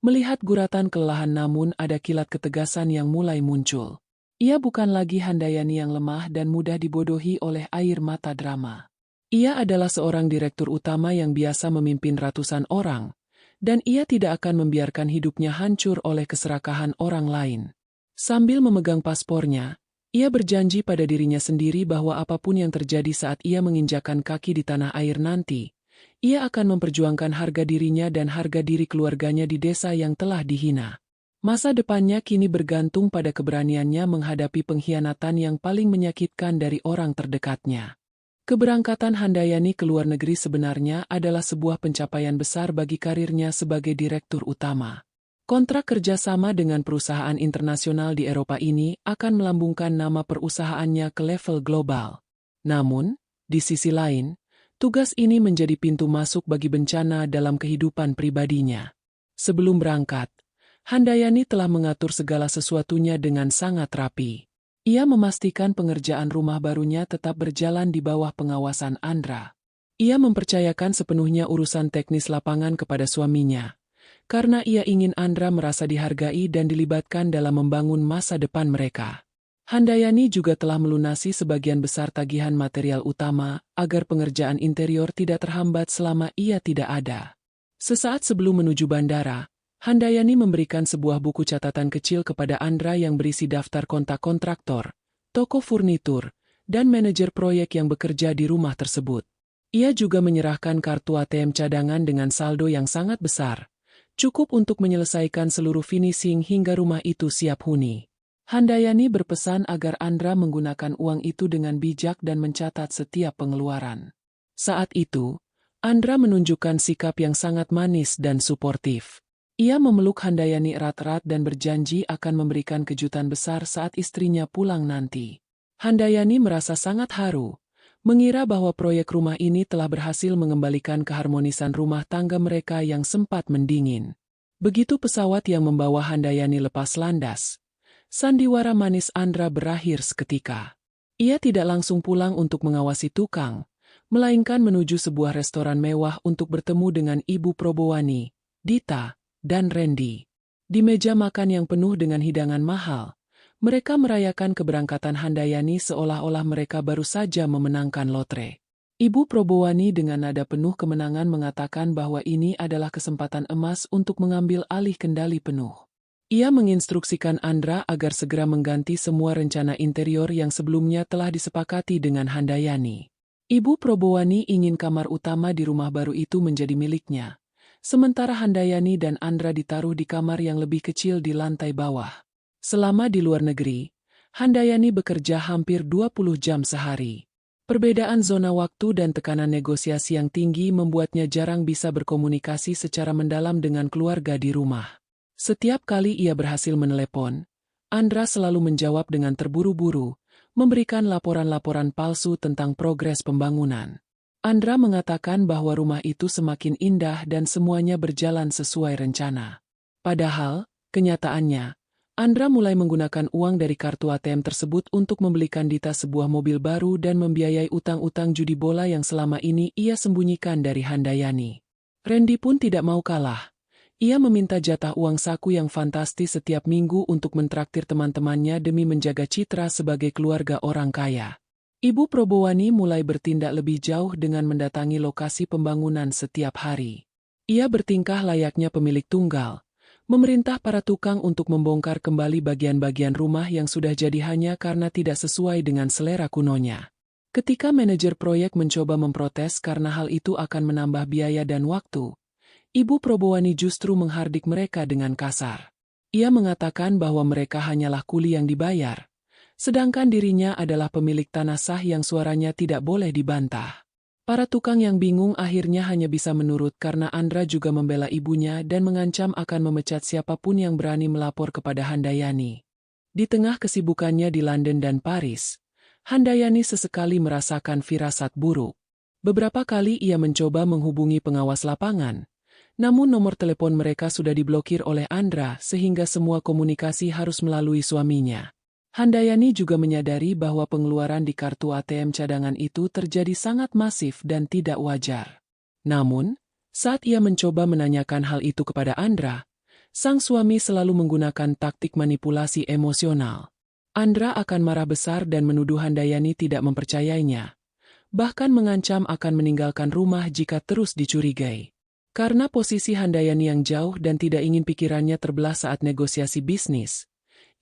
[SPEAKER 1] melihat guratan kelelahan namun ada kilat ketegasan yang mulai muncul. Ia bukan lagi Handayani yang lemah dan mudah dibodohi oleh air mata drama. Ia adalah seorang direktur utama yang biasa memimpin ratusan orang, dan ia tidak akan membiarkan hidupnya hancur oleh keserakahan orang lain. Sambil memegang paspornya, ia berjanji pada dirinya sendiri bahwa apapun yang terjadi saat ia menginjakkan kaki di tanah air nanti, ia akan memperjuangkan harga dirinya dan harga diri keluarganya di desa yang telah dihina. Masa depannya kini bergantung pada keberaniannya menghadapi pengkhianatan yang paling menyakitkan dari orang terdekatnya. Keberangkatan Handayani ke luar negeri sebenarnya adalah sebuah pencapaian besar bagi karirnya sebagai direktur utama. Kontrak kerjasama dengan perusahaan internasional di Eropa ini akan melambungkan nama perusahaannya ke level global. Namun, di sisi lain, tugas ini menjadi pintu masuk bagi bencana dalam kehidupan pribadinya. Sebelum berangkat, Handayani telah mengatur segala sesuatunya dengan sangat rapi. Ia memastikan pengerjaan rumah barunya tetap berjalan di bawah pengawasan Andra. Ia mempercayakan sepenuhnya urusan teknis lapangan kepada suaminya, karena ia ingin Andra merasa dihargai dan dilibatkan dalam membangun masa depan mereka. Handayani juga telah melunasi sebagian besar tagihan material utama agar pengerjaan interior tidak terhambat selama ia tidak ada. Sesaat sebelum menuju bandara, Handayani memberikan sebuah buku catatan kecil kepada Andra yang berisi daftar kontak kontraktor, toko furnitur, dan manajer proyek yang bekerja di rumah tersebut. Ia juga menyerahkan kartu ATM cadangan dengan saldo yang sangat besar, cukup untuk menyelesaikan seluruh finishing hingga rumah itu siap huni. Handayani berpesan agar Andra menggunakan uang itu dengan bijak dan mencatat setiap pengeluaran. Saat itu, Andra menunjukkan sikap yang sangat manis dan suportif. Ia memeluk Handayani erat-erat dan berjanji akan memberikan kejutan besar saat istrinya pulang nanti. Handayani merasa sangat haru, mengira bahwa proyek rumah ini telah berhasil mengembalikan keharmonisan rumah tangga mereka yang sempat mendingin. Begitu pesawat yang membawa Handayani lepas landas, sandiwara manis Andra berakhir seketika. Ia tidak langsung pulang untuk mengawasi tukang, melainkan menuju sebuah restoran mewah untuk bertemu dengan Ibu Probowani, Dita, dan Randy. Di meja makan yang penuh dengan hidangan mahal, mereka merayakan keberangkatan Handayani seolah-olah mereka baru saja memenangkan lotre. Ibu Probowani dengan nada penuh kemenangan mengatakan bahwa ini adalah kesempatan emas untuk mengambil alih kendali penuh. Ia menginstruksikan Andra agar segera mengganti semua rencana interior yang sebelumnya telah disepakati dengan Handayani. Ibu Probowani ingin kamar utama di rumah baru itu menjadi miliknya, sementara Handayani dan Andra ditaruh di kamar yang lebih kecil di lantai bawah. Selama di luar negeri, Handayani bekerja hampir 20 jam sehari. Perbedaan zona waktu dan tekanan negosiasi yang tinggi membuatnya jarang bisa berkomunikasi secara mendalam dengan keluarga di rumah. Setiap kali ia berhasil menelepon, Andra selalu menjawab dengan terburu-buru, memberikan laporan-laporan palsu tentang progres pembangunan. Andra mengatakan bahwa rumah itu semakin indah dan semuanya berjalan sesuai rencana. Padahal, kenyataannya, Andra mulai menggunakan uang dari kartu ATM tersebut untuk membelikan Dita sebuah mobil baru dan membiayai utang-utang judi bola yang selama ini ia sembunyikan dari Handayani. Randy pun tidak mau kalah. Ia meminta jatah uang saku yang fantastis setiap minggu untuk mentraktir teman-temannya demi menjaga citra sebagai keluarga orang kaya. Ibu Probowani mulai bertindak lebih jauh dengan mendatangi lokasi pembangunan setiap hari. Ia bertingkah layaknya pemilik tunggal, memerintah para tukang untuk membongkar kembali bagian-bagian rumah yang sudah jadi hanya karena tidak sesuai dengan selera kunonya. Ketika manajer proyek mencoba memprotes karena hal itu akan menambah biaya dan waktu, Ibu Probowani justru menghardik mereka dengan kasar. Ia mengatakan bahwa mereka hanyalah kuli yang dibayar, sedangkan dirinya adalah pemilik tanah sah yang suaranya tidak boleh dibantah. Para tukang yang bingung akhirnya hanya bisa menurut karena Andra juga membela ibunya dan mengancam akan memecat siapapun yang berani melapor kepada Handayani. Di tengah kesibukannya di London dan Paris, Handayani sesekali merasakan firasat buruk. Beberapa kali ia mencoba menghubungi pengawas lapangan, namun nomor telepon mereka sudah diblokir oleh Andra sehingga semua komunikasi harus melalui suaminya. Handayani juga menyadari bahwa pengeluaran di kartu ATM cadangan itu terjadi sangat masif dan tidak wajar. Namun, saat ia mencoba menanyakan hal itu kepada Andra, sang suami selalu menggunakan taktik manipulasi emosional. Andra akan marah besar dan menuduh Handayani tidak mempercayainya, bahkan mengancam akan meninggalkan rumah jika terus dicurigai. Karena posisi Handayani yang jauh dan tidak ingin pikirannya terbelah saat negosiasi bisnis,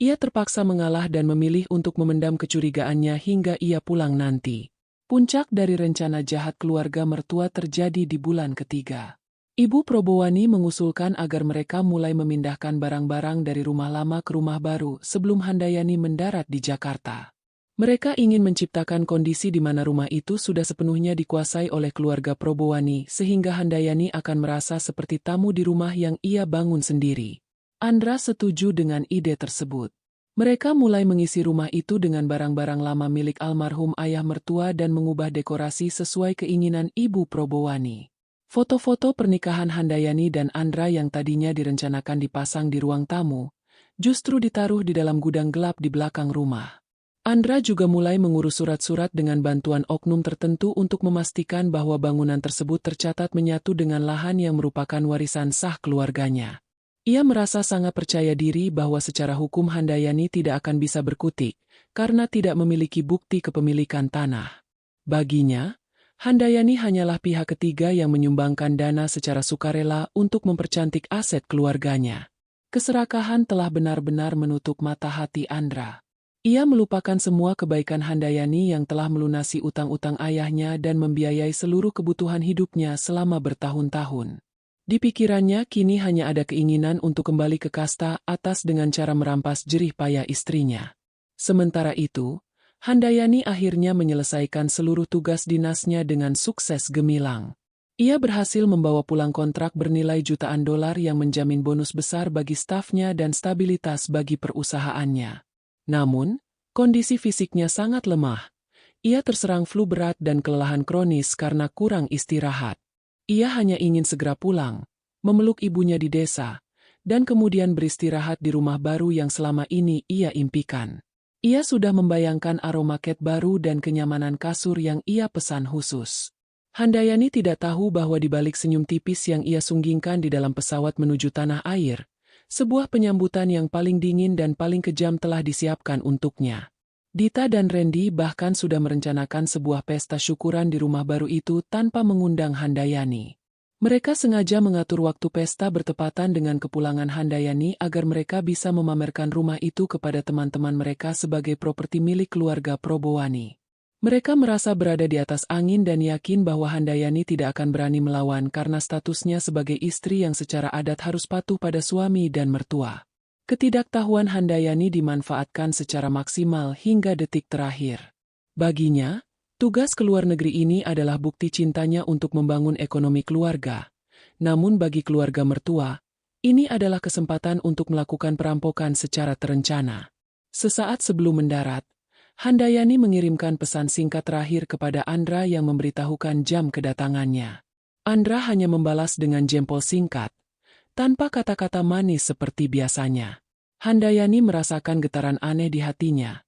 [SPEAKER 1] ia terpaksa mengalah dan memilih untuk memendam kecurigaannya hingga ia pulang nanti. Puncak dari rencana jahat keluarga mertua terjadi di bulan ketiga. Ibu Probowani mengusulkan agar mereka mulai memindahkan barang-barang dari rumah lama ke rumah baru sebelum Handayani mendarat di Jakarta. Mereka ingin menciptakan kondisi di mana rumah itu sudah sepenuhnya dikuasai oleh keluarga Probowani sehingga Handayani akan merasa seperti tamu di rumah yang ia bangun sendiri. Andra setuju dengan ide tersebut. Mereka mulai mengisi rumah itu dengan barang-barang lama milik almarhum ayah mertua dan mengubah dekorasi sesuai keinginan Ibu Probowani. Foto-foto pernikahan Handayani dan Andra yang tadinya direncanakan dipasang di ruang tamu, justru ditaruh di dalam gudang gelap di belakang rumah. Andra juga mulai mengurus surat-surat dengan bantuan oknum tertentu untuk memastikan bahwa bangunan tersebut tercatat menyatu dengan lahan yang merupakan warisan sah keluarganya. Ia merasa sangat percaya diri bahwa secara hukum Handayani tidak akan bisa berkutik, karena tidak memiliki bukti kepemilikan tanah. Baginya, Handayani hanyalah pihak ketiga yang menyumbangkan dana secara sukarela untuk mempercantik aset keluarganya. Keserakahan telah benar-benar menutup mata hati Andra. Ia melupakan semua kebaikan Handayani yang telah melunasi utang-utang ayahnya dan membiayai seluruh kebutuhan hidupnya selama bertahun-tahun. Di pikirannya kini hanya ada keinginan untuk kembali ke kasta atas dengan cara merampas jerih payah istrinya. Sementara itu, Handayani akhirnya menyelesaikan seluruh tugas dinasnya dengan sukses gemilang. Ia berhasil membawa pulang kontrak bernilai jutaan dolar yang menjamin bonus besar bagi stafnya dan stabilitas bagi perusahaannya. Namun, kondisi fisiknya sangat lemah. Ia terserang flu berat dan kelelahan kronis karena kurang istirahat. Ia hanya ingin segera pulang, memeluk ibunya di desa, dan kemudian beristirahat di rumah baru yang selama ini ia impikan. Ia sudah membayangkan aroma cat baru dan kenyamanan kasur yang ia pesan khusus. Handayani tidak tahu bahwa di balik senyum tipis yang ia sunggingkan di dalam pesawat menuju tanah air, sebuah penyambutan yang paling dingin dan paling kejam telah disiapkan untuknya. Dita dan Randy bahkan sudah merencanakan sebuah pesta syukuran di rumah baru itu tanpa mengundang Handayani. Mereka sengaja mengatur waktu pesta bertepatan dengan kepulangan Handayani agar mereka bisa memamerkan rumah itu kepada teman-teman mereka sebagai properti milik keluarga Probowani. Mereka merasa berada di atas angin dan yakin bahwa Handayani tidak akan berani melawan karena statusnya sebagai istri yang secara adat harus patuh pada suami dan mertua. Ketidaktahuan Handayani dimanfaatkan secara maksimal hingga detik terakhir. Baginya, tugas ke luar negeri ini adalah bukti cintanya untuk membangun ekonomi keluarga. Namun bagi keluarga mertua, ini adalah kesempatan untuk melakukan perampokan secara terencana. Sesaat sebelum mendarat, Handayani mengirimkan pesan singkat terakhir kepada Andra yang memberitahukan jam kedatangannya. Andra hanya membalas dengan jempol singkat, tanpa kata-kata manis seperti biasanya. Handayani merasakan getaran aneh di hatinya,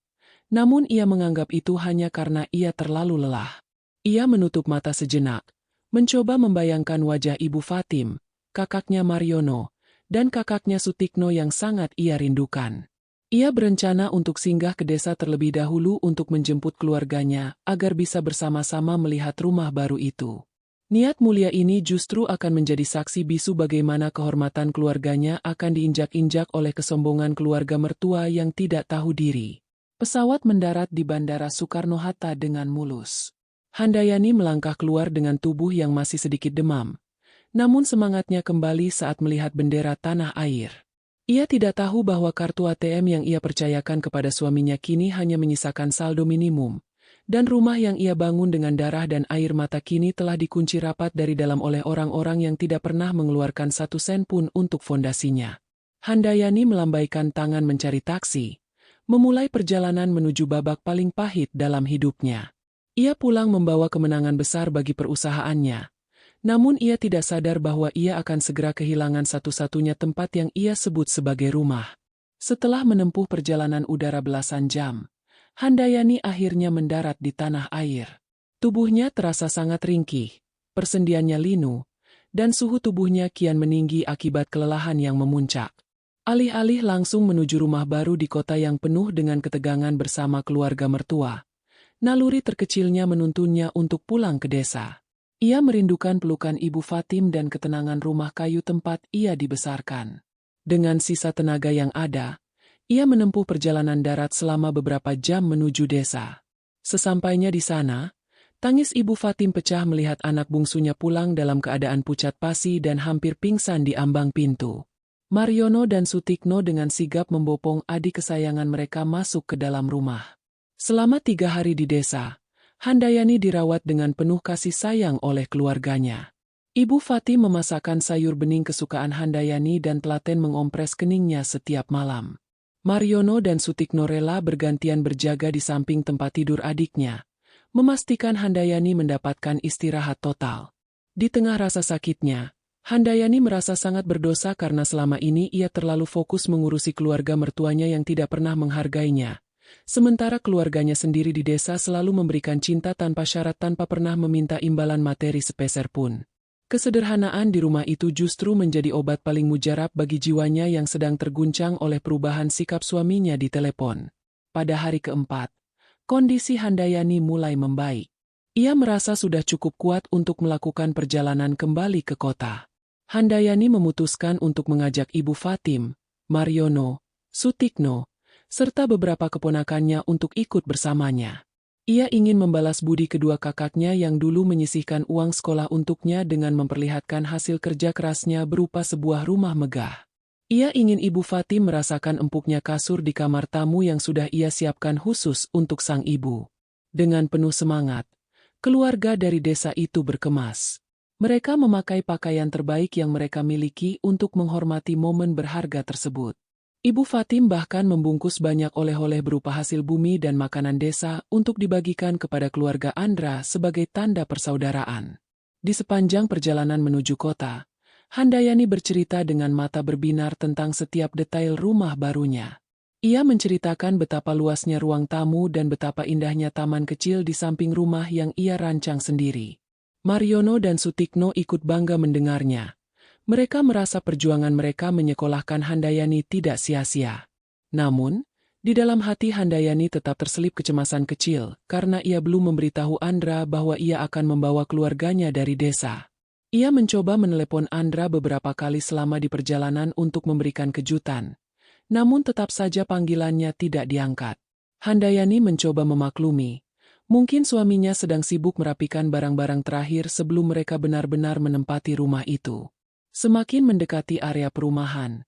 [SPEAKER 1] namun ia menganggap itu hanya karena ia terlalu lelah. Ia menutup mata sejenak, mencoba membayangkan wajah Ibu Fatim, kakaknya Mariono, dan kakaknya Sutikno yang sangat ia rindukan. Ia berencana untuk singgah ke desa terlebih dahulu untuk menjemput keluarganya agar bisa bersama-sama melihat rumah baru itu. Niat mulia ini justru akan menjadi saksi bisu bagaimana kehormatan keluarganya akan diinjak-injak oleh kesombongan keluarga mertua yang tidak tahu diri. Pesawat mendarat di Bandara Soekarno-Hatta dengan mulus. Handayani melangkah keluar dengan tubuh yang masih sedikit demam. Namun semangatnya kembali saat melihat bendera tanah air. Ia tidak tahu bahwa kartu ATM yang ia percayakan kepada suaminya kini hanya menyisakan saldo minimum, dan rumah yang ia bangun dengan darah dan air mata kini telah dikunci rapat dari dalam oleh orang-orang yang tidak pernah mengeluarkan 1 sen pun untuk fondasinya. Handayani melambaikan tangan mencari taksi, memulai perjalanan menuju babak paling pahit dalam hidupnya. Ia pulang membawa kemenangan besar bagi perusahaannya. Namun ia tidak sadar bahwa ia akan segera kehilangan satu-satunya tempat yang ia sebut sebagai rumah. Setelah menempuh perjalanan udara belasan jam, Handayani akhirnya mendarat di tanah air. Tubuhnya terasa sangat ringkih, persendiannya linu, dan suhu tubuhnya kian meninggi akibat kelelahan yang memuncak. Alih-alih langsung menuju rumah baru di kota yang penuh dengan ketegangan bersama keluarga mertua, naluri terkecilnya menuntunnya untuk pulang ke desa. Ia merindukan pelukan Ibu Fatim dan ketenangan rumah kayu tempat ia dibesarkan. Dengan sisa tenaga yang ada, ia menempuh perjalanan darat selama beberapa jam menuju desa. Sesampainya di sana, tangis Ibu Fatim pecah melihat anak bungsunya pulang dalam keadaan pucat pasi dan hampir pingsan di ambang pintu. Mariono dan Sutikno dengan sigap membopong adik kesayangan mereka masuk ke dalam rumah. Selama 3 hari di desa, Handayani dirawat dengan penuh kasih sayang oleh keluarganya. Ibu Fatim memasakkan sayur bening kesukaan Handayani dan telaten mengompres keningnya setiap malam. Mariono dan Sutikno rela bergantian berjaga di samping tempat tidur adiknya, memastikan Handayani mendapatkan istirahat total. Di tengah rasa sakitnya, Handayani merasa sangat berdosa karena selama ini ia terlalu fokus mengurusi keluarga mertuanya yang tidak pernah menghargainya. Sementara keluarganya sendiri di desa selalu memberikan cinta tanpa syarat tanpa pernah meminta imbalan materi sepeser pun. Kesederhanaan di rumah itu justru menjadi obat paling mujarab bagi jiwanya yang sedang terguncang oleh perubahan sikap suaminya di telepon. Pada hari keempat, kondisi Handayani mulai membaik. Ia merasa sudah cukup kuat untuk melakukan perjalanan kembali ke kota. Handayani memutuskan untuk mengajak Ibu Fatim, Mariono, Sutikno, serta beberapa keponakannya untuk ikut bersamanya. Ia ingin membalas budi kedua kakaknya yang dulu menyisihkan uang sekolah untuknya dengan memperlihatkan hasil kerja kerasnya berupa sebuah rumah megah. Ia ingin Ibu Fatim merasakan empuknya kasur di kamar tamu yang sudah ia siapkan khusus untuk sang ibu. Dengan penuh semangat, keluarga dari desa itu berkemas. Mereka memakai pakaian terbaik yang mereka miliki untuk menghormati momen berharga tersebut. Ibu Fatim bahkan membungkus banyak oleh-oleh berupa hasil bumi dan makanan desa untuk dibagikan kepada keluarga Andra sebagai tanda persaudaraan. Di sepanjang perjalanan menuju kota, Handayani bercerita dengan mata berbinar tentang setiap detail rumah barunya. Ia menceritakan betapa luasnya ruang tamu dan betapa indahnya taman kecil di samping rumah yang ia rancang sendiri. Mariono dan Sutikno ikut bangga mendengarnya. Mereka merasa perjuangan mereka menyekolahkan Handayani tidak sia-sia. Namun, di dalam hati Handayani tetap terselip kecemasan kecil karena ia belum memberitahu Andra bahwa ia akan membawa keluarganya dari desa. Ia mencoba menelepon Andra beberapa kali selama di perjalanan untuk memberikan kejutan. Namun tetap saja panggilannya tidak diangkat. Handayani mencoba memaklumi. Mungkin suaminya sedang sibuk merapikan barang-barang terakhir sebelum mereka benar-benar menempati rumah itu. Semakin mendekati area perumahan,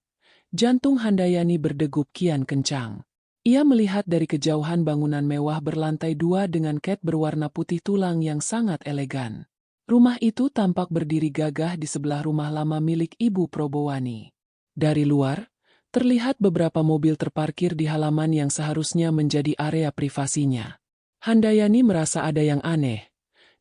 [SPEAKER 1] jantung Handayani berdegup kian kencang. Ia melihat dari kejauhan bangunan mewah berlantai 2 dengan cat berwarna putih tulang yang sangat elegan. Rumah itu tampak berdiri gagah di sebelah rumah lama milik Ibu Probowani. Dari luar, terlihat beberapa mobil terparkir di halaman yang seharusnya menjadi area privasinya. Handayani merasa ada yang aneh,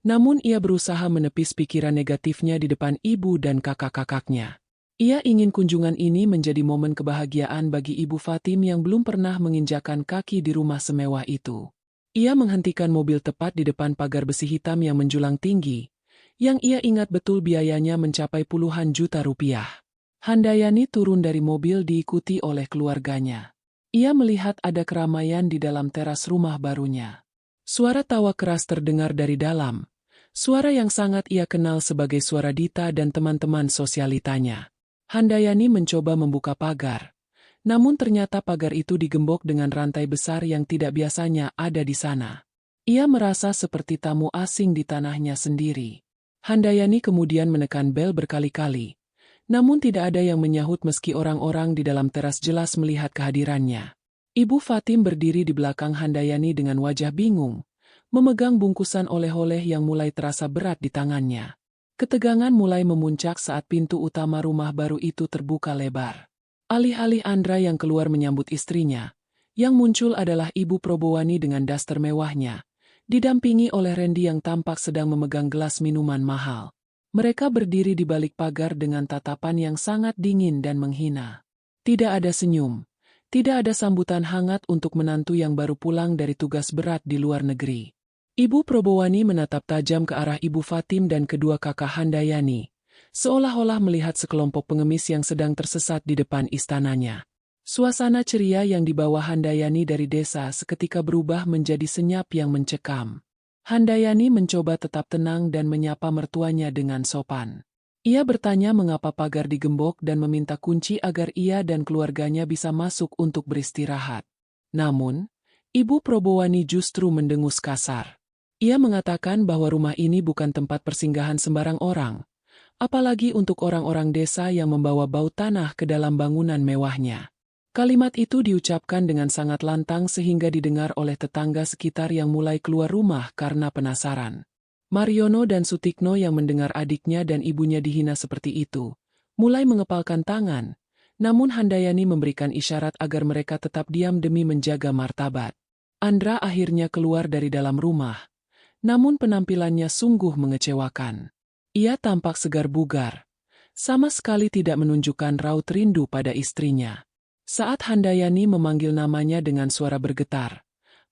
[SPEAKER 1] namun ia berusaha menepis pikiran negatifnya di depan ibu dan kakak-kakaknya. Ia ingin kunjungan ini menjadi momen kebahagiaan bagi Ibu Fatim yang belum pernah menginjakan kaki di rumah semewah itu. Ia menghentikan mobil tepat di depan pagar besi hitam yang menjulang tinggi, yang ia ingat betul biayanya mencapai puluhan juta rupiah. Handayani turun dari mobil diikuti oleh keluarganya. Ia melihat ada keramaian di dalam teras rumah barunya. Suara tawa keras terdengar dari dalam, suara yang sangat ia kenal sebagai suara Dita dan teman-teman sosialitanya. Handayani mencoba membuka pagar, namun ternyata pagar itu digembok dengan rantai besar yang tidak biasanya ada di sana. Ia merasa seperti tamu asing di tanahnya sendiri. Handayani kemudian menekan bel berkali-kali, namun tidak ada yang menyahut meski orang-orang di dalam teras jelas melihat kehadirannya. Ibu Fatim berdiri di belakang Handayani dengan wajah bingung, memegang bungkusan oleh-oleh yang mulai terasa berat di tangannya. Ketegangan mulai memuncak saat pintu utama rumah baru itu terbuka lebar. Alih-alih Andra yang keluar menyambut istrinya, yang muncul adalah Ibu Probowani dengan daster mewahnya, didampingi oleh Randy yang tampak sedang memegang gelas minuman mahal. Mereka berdiri di balik pagar dengan tatapan yang sangat dingin dan menghina. Tidak ada senyum. Tidak ada sambutan hangat untuk menantu yang baru pulang dari tugas berat di luar negeri. Ibu Probowani menatap tajam ke arah Ibu Fatim dan kedua kakak Handayani, seolah-olah melihat sekelompok pengemis yang sedang tersesat di depan istananya. Suasana ceria yang dibawa Handayani dari desa seketika berubah menjadi senyap yang mencekam. Handayani mencoba tetap tenang dan menyapa mertuanya dengan sopan. Ia bertanya mengapa pagar digembok dan meminta kunci agar ia dan keluarganya bisa masuk untuk beristirahat. Namun, Ibu Probowani justru mendengus kasar. Ia mengatakan bahwa rumah ini bukan tempat persinggahan sembarang orang, apalagi untuk orang-orang desa yang membawa bau tanah ke dalam bangunan mewahnya. Kalimat itu diucapkan dengan sangat lantang sehingga didengar oleh tetangga sekitar yang mulai keluar rumah karena penasaran. Mariono dan Sutikno yang mendengar adiknya dan ibunya dihina seperti itu, mulai mengepalkan tangan, namun Handayani memberikan isyarat agar mereka tetap diam demi menjaga martabat. Andra akhirnya keluar dari dalam rumah, namun penampilannya sungguh mengecewakan. Ia tampak segar bugar, sama sekali tidak menunjukkan raut rindu pada istrinya. Saat Handayani memanggil namanya dengan suara bergetar,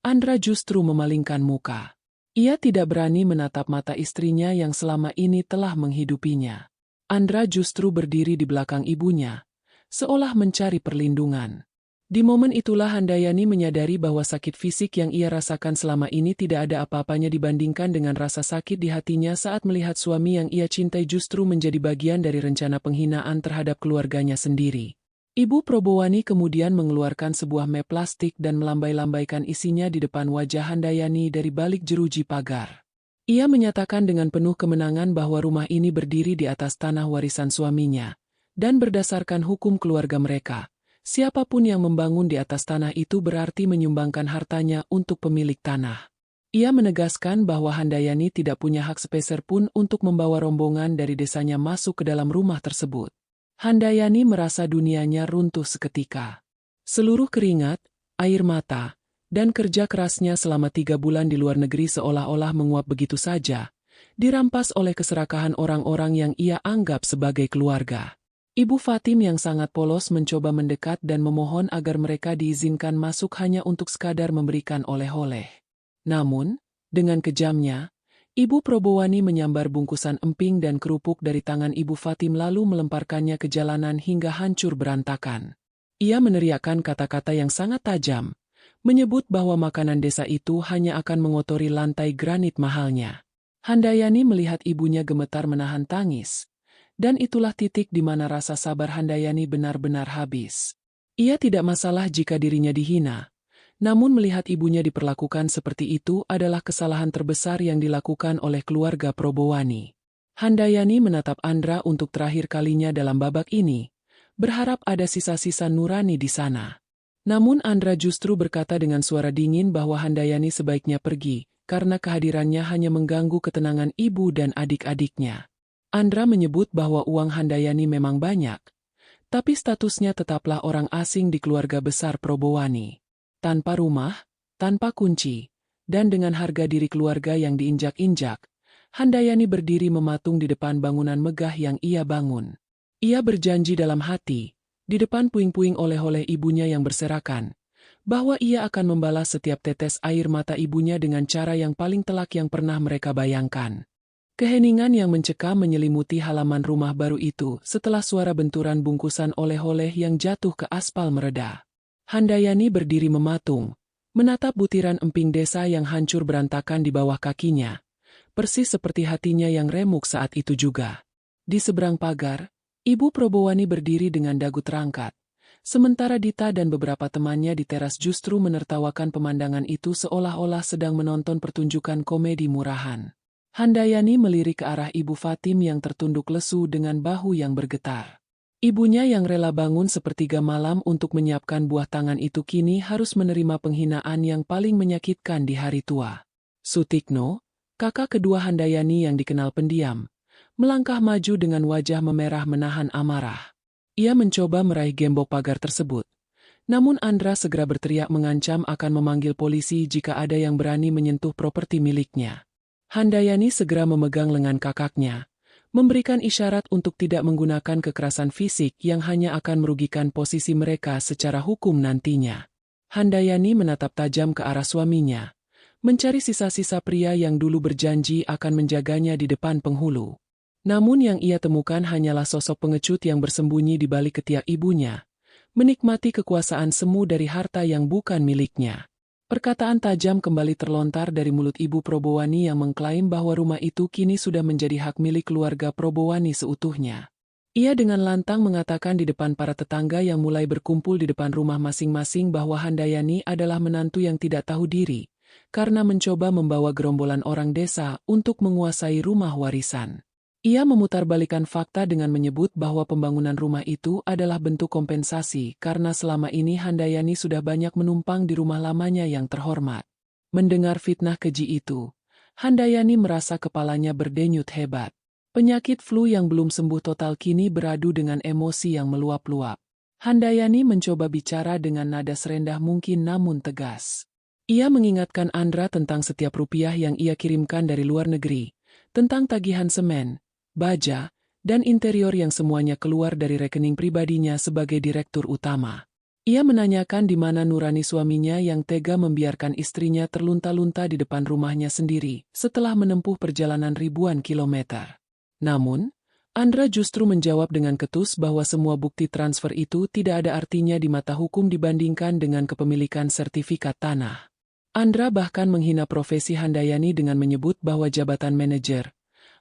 [SPEAKER 1] Andra justru memalingkan muka. Ia tidak berani menatap mata istrinya yang selama ini telah menghidupinya. Andra justru berdiri di belakang ibunya, seolah mencari perlindungan. Di momen itulah Handayani menyadari bahwa sakit fisik yang ia rasakan selama ini tidak ada apa-apanya dibandingkan dengan rasa sakit di hatinya saat melihat suami yang ia cintai justru menjadi bagian dari rencana penghinaan terhadap keluarganya sendiri. Ibu Probowani kemudian mengeluarkan sebuah map plastik dan melambai-lambaikan isinya di depan wajah Handayani dari balik jeruji pagar. Ia menyatakan dengan penuh kemenangan bahwa rumah ini berdiri di atas tanah warisan suaminya, dan berdasarkan hukum keluarga mereka, siapapun yang membangun di atas tanah itu berarti menyumbangkan hartanya untuk pemilik tanah. Ia menegaskan bahwa Handayani tidak punya hak sepeser pun untuk membawa rombongan dari desanya masuk ke dalam rumah tersebut. Handayani merasa dunianya runtuh seketika. Seluruh keringat, air mata, dan kerja kerasnya selama 3 bulan di luar negeri seolah-olah menguap begitu saja, dirampas oleh keserakahan orang-orang yang ia anggap sebagai keluarga. Ibu Fatim yang sangat polos mencoba mendekat dan memohon agar mereka diizinkan masuk hanya untuk sekadar memberikan oleh-oleh. Namun, dengan kejamnya, Ibu Probowani menyambar bungkusan emping dan kerupuk dari tangan Ibu Fatim lalu melemparkannya ke jalanan hingga hancur berantakan. Ia meneriakkan kata-kata yang sangat tajam, menyebut bahwa makanan desa itu hanya akan mengotori lantai granit mahalnya. Handayani melihat ibunya gemetar menahan tangis, dan itulah titik di mana rasa sabar Handayani benar-benar habis. Ia tidak masalah jika dirinya dihina, namun melihat ibunya diperlakukan seperti itu adalah kesalahan terbesar yang dilakukan oleh keluarga Probowani. Handayani menatap Andra untuk terakhir kalinya dalam babak ini, berharap ada sisa-sisa nurani di sana. Namun Andra justru berkata dengan suara dingin bahwa Handayani sebaiknya pergi, karena kehadirannya hanya mengganggu ketenangan ibu dan adik-adiknya. Andra menyebut bahwa uang Handayani memang banyak, tapi statusnya tetaplah orang asing di keluarga besar Probowani. Tanpa rumah, tanpa kunci, dan dengan harga diri keluarga yang diinjak-injak, Handayani berdiri mematung di depan bangunan megah yang ia bangun. Ia berjanji dalam hati, di depan puing-puing oleh-oleh ibunya yang berserakan, bahwa ia akan membalas setiap tetes air mata ibunya dengan cara yang paling telak yang pernah mereka bayangkan. Keheningan yang mencekam menyelimuti halaman rumah baru itu setelah suara benturan bungkusan oleh-oleh yang jatuh ke aspal mereda. Handayani berdiri mematung, menatap butiran emping desa yang hancur berantakan di bawah kakinya, persis seperti hatinya yang remuk saat itu juga. Di seberang pagar, Ibu Probowani berdiri dengan dagu terangkat, sementara Dita dan beberapa temannya di teras justru menertawakan pemandangan itu seolah-olah sedang menonton pertunjukan komedi murahan. Handayani melirik ke arah Ibu Fatim yang tertunduk lesu dengan bahu yang bergetar. Ibunya yang rela bangun sepertiga malam untuk menyiapkan buah tangan itu kini harus menerima penghinaan yang paling menyakitkan di hari tua. Sutikno, kakak kedua Handayani yang dikenal pendiam, melangkah maju dengan wajah memerah menahan amarah. Ia mencoba meraih gembok pagar tersebut, namun Andra segera berteriak mengancam akan memanggil polisi jika ada yang berani menyentuh properti miliknya. Handayani segera memegang lengan kakaknya, memberikan isyarat untuk tidak menggunakan kekerasan fisik yang hanya akan merugikan posisi mereka secara hukum nantinya. Handayani menatap tajam ke arah suaminya, mencari sisa-sisa pria yang dulu berjanji akan menjaganya di depan penghulu. Namun yang ia temukan hanyalah sosok pengecut yang bersembunyi di balik ketiak ibunya, menikmati kekuasaan semu dari harta yang bukan miliknya. Perkataan tajam kembali terlontar dari mulut Ibu Probowani yang mengklaim bahwa rumah itu kini sudah menjadi hak milik keluarga Probowani seutuhnya. Ia dengan lantang mengatakan di depan para tetangga yang mulai berkumpul di depan rumah masing-masing bahwa Handayani adalah menantu yang tidak tahu diri, karena mencoba membawa gerombolan orang desa untuk menguasai rumah warisan. Ia memutarbalikkan fakta dengan menyebut bahwa pembangunan rumah itu adalah bentuk kompensasi karena selama ini Handayani sudah banyak menumpang di rumah lamanya yang terhormat. Mendengar fitnah keji itu, Handayani merasa kepalanya berdenyut hebat. Penyakit flu yang belum sembuh total kini beradu dengan emosi yang meluap-luap. Handayani mencoba bicara dengan nada serendah mungkin namun tegas. Ia mengingatkan Andra tentang setiap rupiah yang ia kirimkan dari luar negeri, tentang tagihan semen, baja, dan interior yang semuanya keluar dari rekening pribadinya sebagai direktur utama. Ia menanyakan di mana nurani suaminya yang tega membiarkan istrinya terlunta-lunta di depan rumahnya sendiri setelah menempuh perjalanan ribuan kilometer. Namun, Andra justru menjawab dengan ketus bahwa semua bukti transfer itu tidak ada artinya di mata hukum dibandingkan dengan kepemilikan sertifikat tanah. Andra bahkan menghina profesi Handayani dengan menyebut bahwa jabatan manajer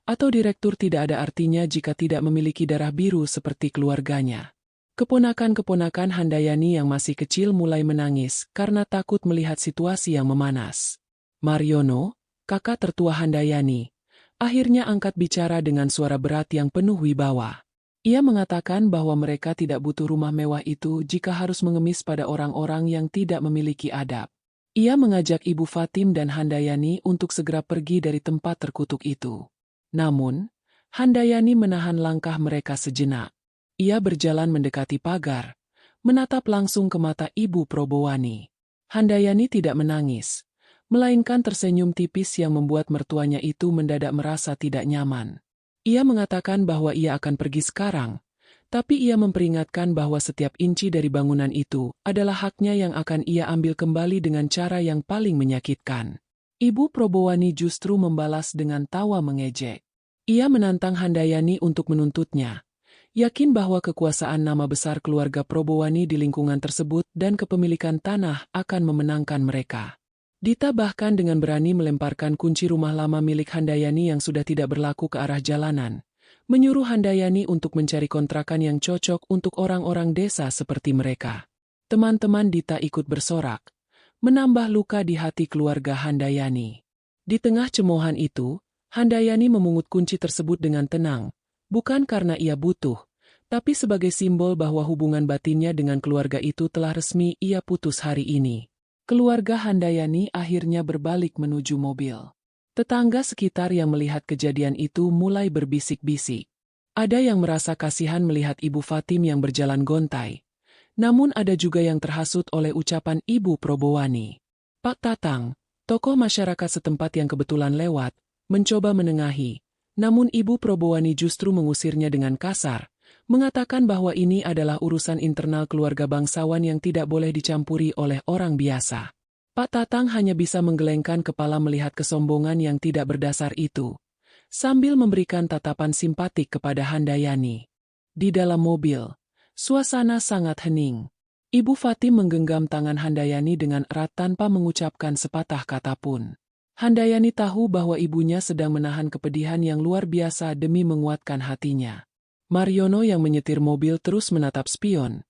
[SPEAKER 1] atau direktur tidak ada artinya jika tidak memiliki darah biru seperti keluarganya. Keponakan-keponakan Handayani yang masih kecil mulai menangis karena takut melihat situasi yang memanas. Mariono, kakak tertua Handayani, akhirnya angkat bicara dengan suara berat yang penuh wibawa. Ia mengatakan bahwa mereka tidak butuh rumah mewah itu jika harus mengemis pada orang-orang yang tidak memiliki adab. Ia mengajak Ibu Fatim dan Handayani untuk segera pergi dari tempat terkutuk itu. Namun, Handayani menahan langkah mereka sejenak. Ia berjalan mendekati pagar, menatap langsung ke mata Ibu Probowani. Handayani tidak menangis, melainkan tersenyum tipis yang membuat mertuanya itu mendadak merasa tidak nyaman. Ia mengatakan bahwa ia akan pergi sekarang, tapi ia memperingatkan bahwa setiap inci dari bangunan itu adalah haknya yang akan ia ambil kembali dengan cara yang paling menyakitkan. Ibu Probowani justru membalas dengan tawa mengejek. Ia menantang Handayani untuk menuntutnya, yakin bahwa kekuasaan nama besar keluarga Probowani di lingkungan tersebut dan kepemilikan tanah akan memenangkan mereka. Dita bahkan dengan berani melemparkan kunci rumah lama milik Handayani yang sudah tidak berlaku ke arah jalanan, menyuruh Handayani untuk mencari kontrakan yang cocok untuk orang-orang desa seperti mereka. Teman-teman Dita ikut bersorak, menambah luka di hati keluarga Handayani. Di tengah cemoohan itu, Handayani memungut kunci tersebut dengan tenang, bukan karena ia butuh, tapi sebagai simbol bahwa hubungan batinnya dengan keluarga itu telah resmi ia putus hari ini. Keluarga Handayani akhirnya berbalik menuju mobil. Tetangga sekitar yang melihat kejadian itu mulai berbisik-bisik. Ada yang merasa kasihan melihat Ibu Fatim yang berjalan gontai. Namun ada juga yang terhasut oleh ucapan Ibu Probowani. Pak Tatang, tokoh masyarakat setempat yang kebetulan lewat, mencoba menengahi. Namun Ibu Probowani justru mengusirnya dengan kasar, mengatakan bahwa ini adalah urusan internal keluarga bangsawan yang tidak boleh dicampuri oleh orang biasa. Pak Tatang hanya bisa menggelengkan kepala melihat kesombongan yang tidak berdasar itu, sambil memberikan tatapan simpatik kepada Handayani. Di dalam mobil, suasana sangat hening. Ibu Fatim menggenggam tangan Handayani dengan erat tanpa mengucapkan sepatah kata pun. Handayani tahu bahwa ibunya sedang menahan kepedihan yang luar biasa demi menguatkan hatinya. Mariono yang menyetir mobil terus menatap spion,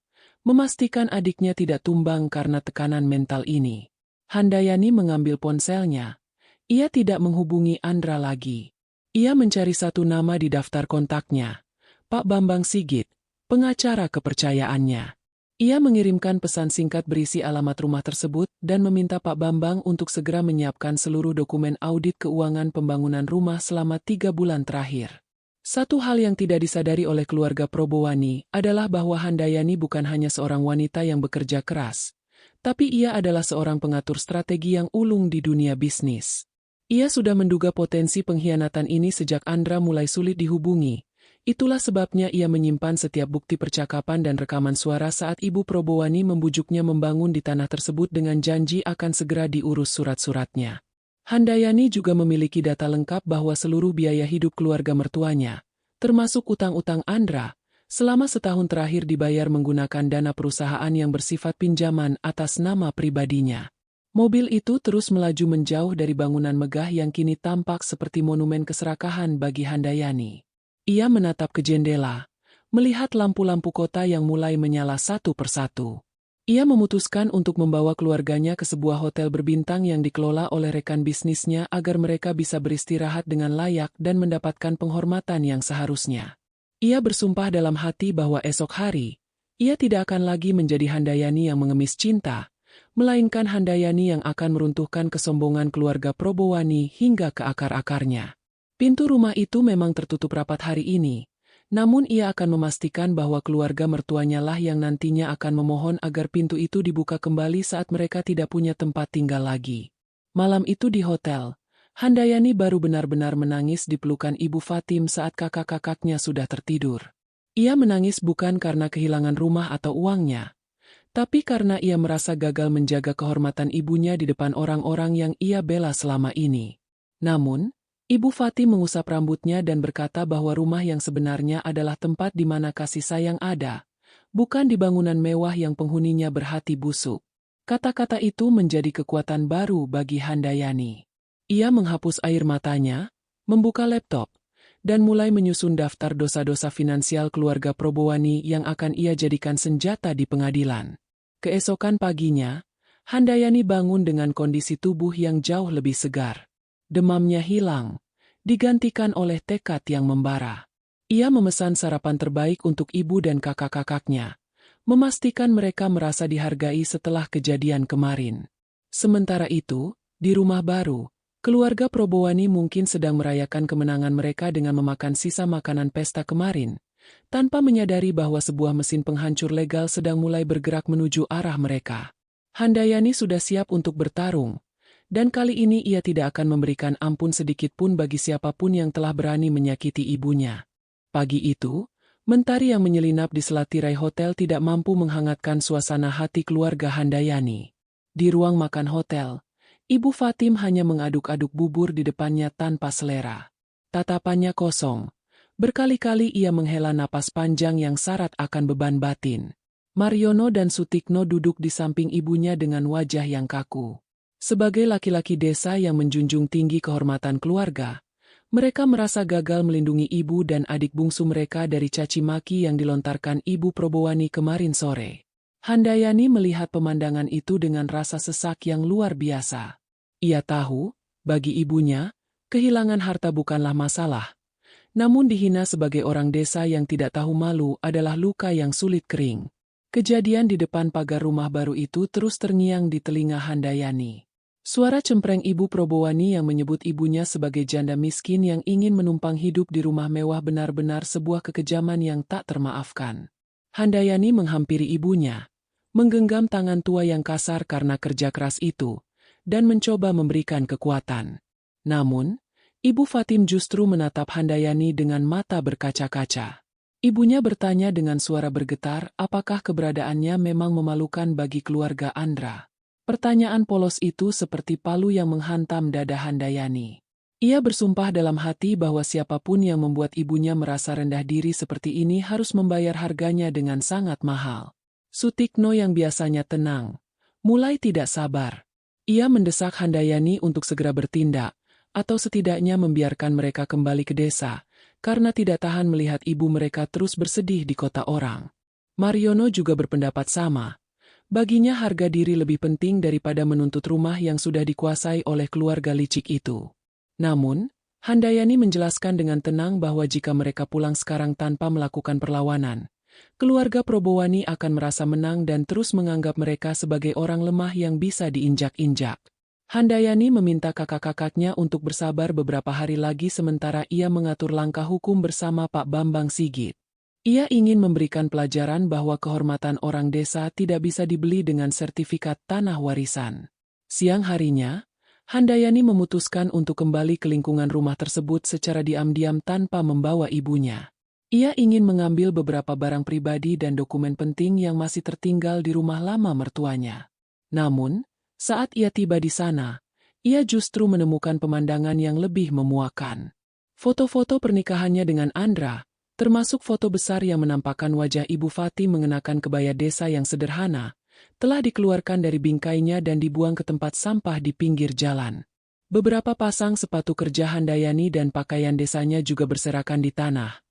[SPEAKER 1] memastikan adiknya tidak tumbang karena tekanan mental ini. Handayani mengambil ponselnya. Ia tidak menghubungi Andra lagi. Ia mencari satu nama di daftar kontaknya, Pak Bambang Sigit, pengacara kepercayaannya. Ia mengirimkan pesan singkat berisi alamat rumah tersebut dan meminta Pak Bambang untuk segera menyiapkan seluruh dokumen audit keuangan pembangunan rumah selama 3 bulan terakhir. Satu hal yang tidak disadari oleh keluarga Probowani adalah bahwa Handayani bukan hanya seorang wanita yang bekerja keras, tapi ia adalah seorang pengatur strategi yang ulung di dunia bisnis. Ia sudah menduga potensi pengkhianatan ini sejak Andra mulai sulit dihubungi. Itulah sebabnya ia menyimpan setiap bukti percakapan dan rekaman suara saat Ibu Probowani membujuknya membangun di tanah tersebut dengan janji akan segera diurus surat-suratnya. Handayani juga memiliki data lengkap bahwa seluruh biaya hidup keluarga mertuanya, termasuk utang-utang Andra, selama setahun terakhir dibayar menggunakan dana perusahaan yang bersifat pinjaman atas nama pribadinya. Mobil itu terus melaju menjauh dari bangunan megah yang kini tampak seperti monumen keserakahan bagi Handayani. Ia menatap ke jendela, melihat lampu-lampu kota yang mulai menyala satu persatu. Ia memutuskan untuk membawa keluarganya ke sebuah hotel berbintang yang dikelola oleh rekan bisnisnya agar mereka bisa beristirahat dengan layak dan mendapatkan penghormatan yang seharusnya. Ia bersumpah dalam hati bahwa esok hari, ia tidak akan lagi menjadi Handayani yang mengemis cinta, melainkan Handayani yang akan meruntuhkan kesombongan keluarga Probowani hingga ke akar-akarnya. Pintu rumah itu memang tertutup rapat hari ini, namun ia akan memastikan bahwa keluarga mertuanya lah yang nantinya akan memohon agar pintu itu dibuka kembali saat mereka tidak punya tempat tinggal lagi. Malam itu di hotel, Handayani baru benar-benar menangis di pelukan Ibu Fatim saat kakak-kakaknya sudah tertidur. Ia menangis bukan karena kehilangan rumah atau uangnya, tapi karena ia merasa gagal menjaga kehormatan ibunya di depan orang-orang yang ia bela selama ini. Namun, Ibu Fatim mengusap rambutnya dan berkata bahwa rumah yang sebenarnya adalah tempat di mana kasih sayang ada, bukan di bangunan mewah yang penghuninya berhati busuk. Kata-kata itu menjadi kekuatan baru bagi Handayani. Ia menghapus air matanya, membuka laptop, dan mulai menyusun daftar dosa-dosa finansial keluarga Probowani yang akan ia jadikan senjata di pengadilan. Keesokan paginya, Handayani bangun dengan kondisi tubuh yang jauh lebih segar. Demamnya hilang, digantikan oleh tekad yang membara. Ia memesan sarapan terbaik untuk ibu dan kakak-kakaknya, memastikan mereka merasa dihargai setelah kejadian kemarin. Sementara itu, di rumah baru, keluarga Probowani mungkin sedang merayakan kemenangan mereka dengan memakan sisa makanan pesta kemarin, tanpa menyadari bahwa sebuah mesin penghancur legal sedang mulai bergerak menuju arah mereka. Handayani sudah siap untuk bertarung, dan kali ini ia tidak akan memberikan ampun sedikit pun bagi siapapun yang telah berani menyakiti ibunya. Pagi itu, mentari yang menyelinap di sela tirai hotel tidak mampu menghangatkan suasana hati keluarga Handayani. Di ruang makan hotel, Ibu Fatim hanya mengaduk-aduk bubur di depannya tanpa selera. Tatapannya kosong. Berkali-kali ia menghela napas panjang yang syarat akan beban batin. Mariono dan Sutikno duduk di samping ibunya dengan wajah yang kaku. Sebagai laki-laki desa yang menjunjung tinggi kehormatan keluarga, mereka merasa gagal melindungi ibu dan adik bungsu mereka dari caci maki yang dilontarkan Ibu Probowani kemarin sore. Handayani melihat pemandangan itu dengan rasa sesak yang luar biasa. Ia tahu, bagi ibunya, kehilangan harta bukanlah masalah. Namun dihina sebagai orang desa yang tidak tahu malu adalah luka yang sulit kering. Kejadian di depan pagar rumah baru itu terus terngiang di telinga Handayani. Suara cempreng Ibu Probowani yang menyebut ibunya sebagai janda miskin yang ingin menumpang hidup di rumah mewah benar-benar sebuah kekejaman yang tak termaafkan. Handayani menghampiri ibunya, menggenggam tangan tua yang kasar karena kerja keras itu, dan mencoba memberikan kekuatan. Namun, Ibu Fatim justru menatap Handayani dengan mata berkaca-kaca. Ibunya bertanya dengan suara bergetar, apakah keberadaannya memang memalukan bagi keluarga Andra. Pertanyaan polos itu seperti palu yang menghantam dada Handayani. Ia bersumpah dalam hati bahwa siapapun yang membuat ibunya merasa rendah diri seperti ini harus membayar harganya dengan sangat mahal. Sutikno yang biasanya tenang, mulai tidak sabar. Ia mendesak Handayani untuk segera bertindak, atau setidaknya membiarkan mereka kembali ke desa, karena tidak tahan melihat ibu mereka terus bersedih di kota orang. Mariono juga berpendapat sama. Baginya harga diri lebih penting daripada menuntut rumah yang sudah dikuasai oleh keluarga licik itu. Namun, Handayani menjelaskan dengan tenang bahwa jika mereka pulang sekarang tanpa melakukan perlawanan, keluarga Probowani akan merasa menang dan terus menganggap mereka sebagai orang lemah yang bisa diinjak-injak. Handayani meminta kakak-kakaknya untuk bersabar beberapa hari lagi sementara ia mengatur langkah hukum bersama Pak Bambang Sigit. Ia ingin memberikan pelajaran bahwa kehormatan orang desa tidak bisa dibeli dengan sertifikat tanah warisan. Siang harinya, Handayani memutuskan untuk kembali ke lingkungan rumah tersebut secara diam-diam tanpa membawa ibunya. Ia ingin mengambil beberapa barang pribadi dan dokumen penting yang masih tertinggal di rumah lama mertuanya. Namun, saat ia tiba di sana, ia justru menemukan pemandangan yang lebih memuakkan. Foto-foto pernikahannya dengan Andra, termasuk foto besar yang menampakkan wajah Ibu Fatim mengenakan kebaya desa yang sederhana, telah dikeluarkan dari bingkainya dan dibuang ke tempat sampah di pinggir jalan. Beberapa pasang sepatu kerja Handayani dan pakaian desanya juga berserakan di tanah,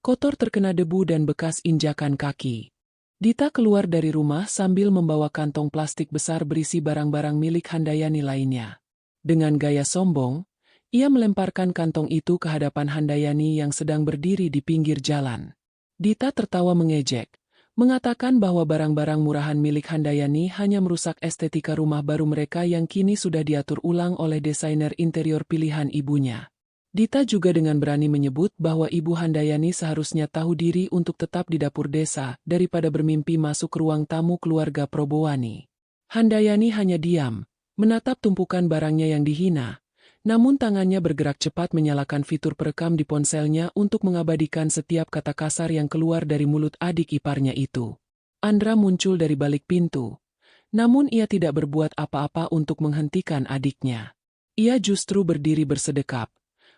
[SPEAKER 1] kotor terkena debu dan bekas injakan kaki. Dita keluar dari rumah sambil membawa kantong plastik besar berisi barang-barang milik Handayani lainnya. Dengan gaya sombong, ia melemparkan kantong itu ke hadapan Handayani yang sedang berdiri di pinggir jalan. Dita tertawa mengejek, mengatakan bahwa barang-barang murahan milik Handayani hanya merusak estetika rumah baru mereka yang kini sudah diatur ulang oleh desainer interior pilihan ibunya. Dita juga dengan berani menyebut bahwa Ibu Handayani seharusnya tahu diri untuk tetap di dapur desa daripada bermimpi masuk ruang tamu keluarga Probowani. Handayani hanya diam, menatap tumpukan barangnya yang dihina, namun tangannya bergerak cepat menyalakan fitur perekam di ponselnya untuk mengabadikan setiap kata kasar yang keluar dari mulut adik iparnya itu. Andra muncul dari balik pintu, namun ia tidak berbuat apa-apa untuk menghentikan adiknya. Ia justru berdiri bersedekap,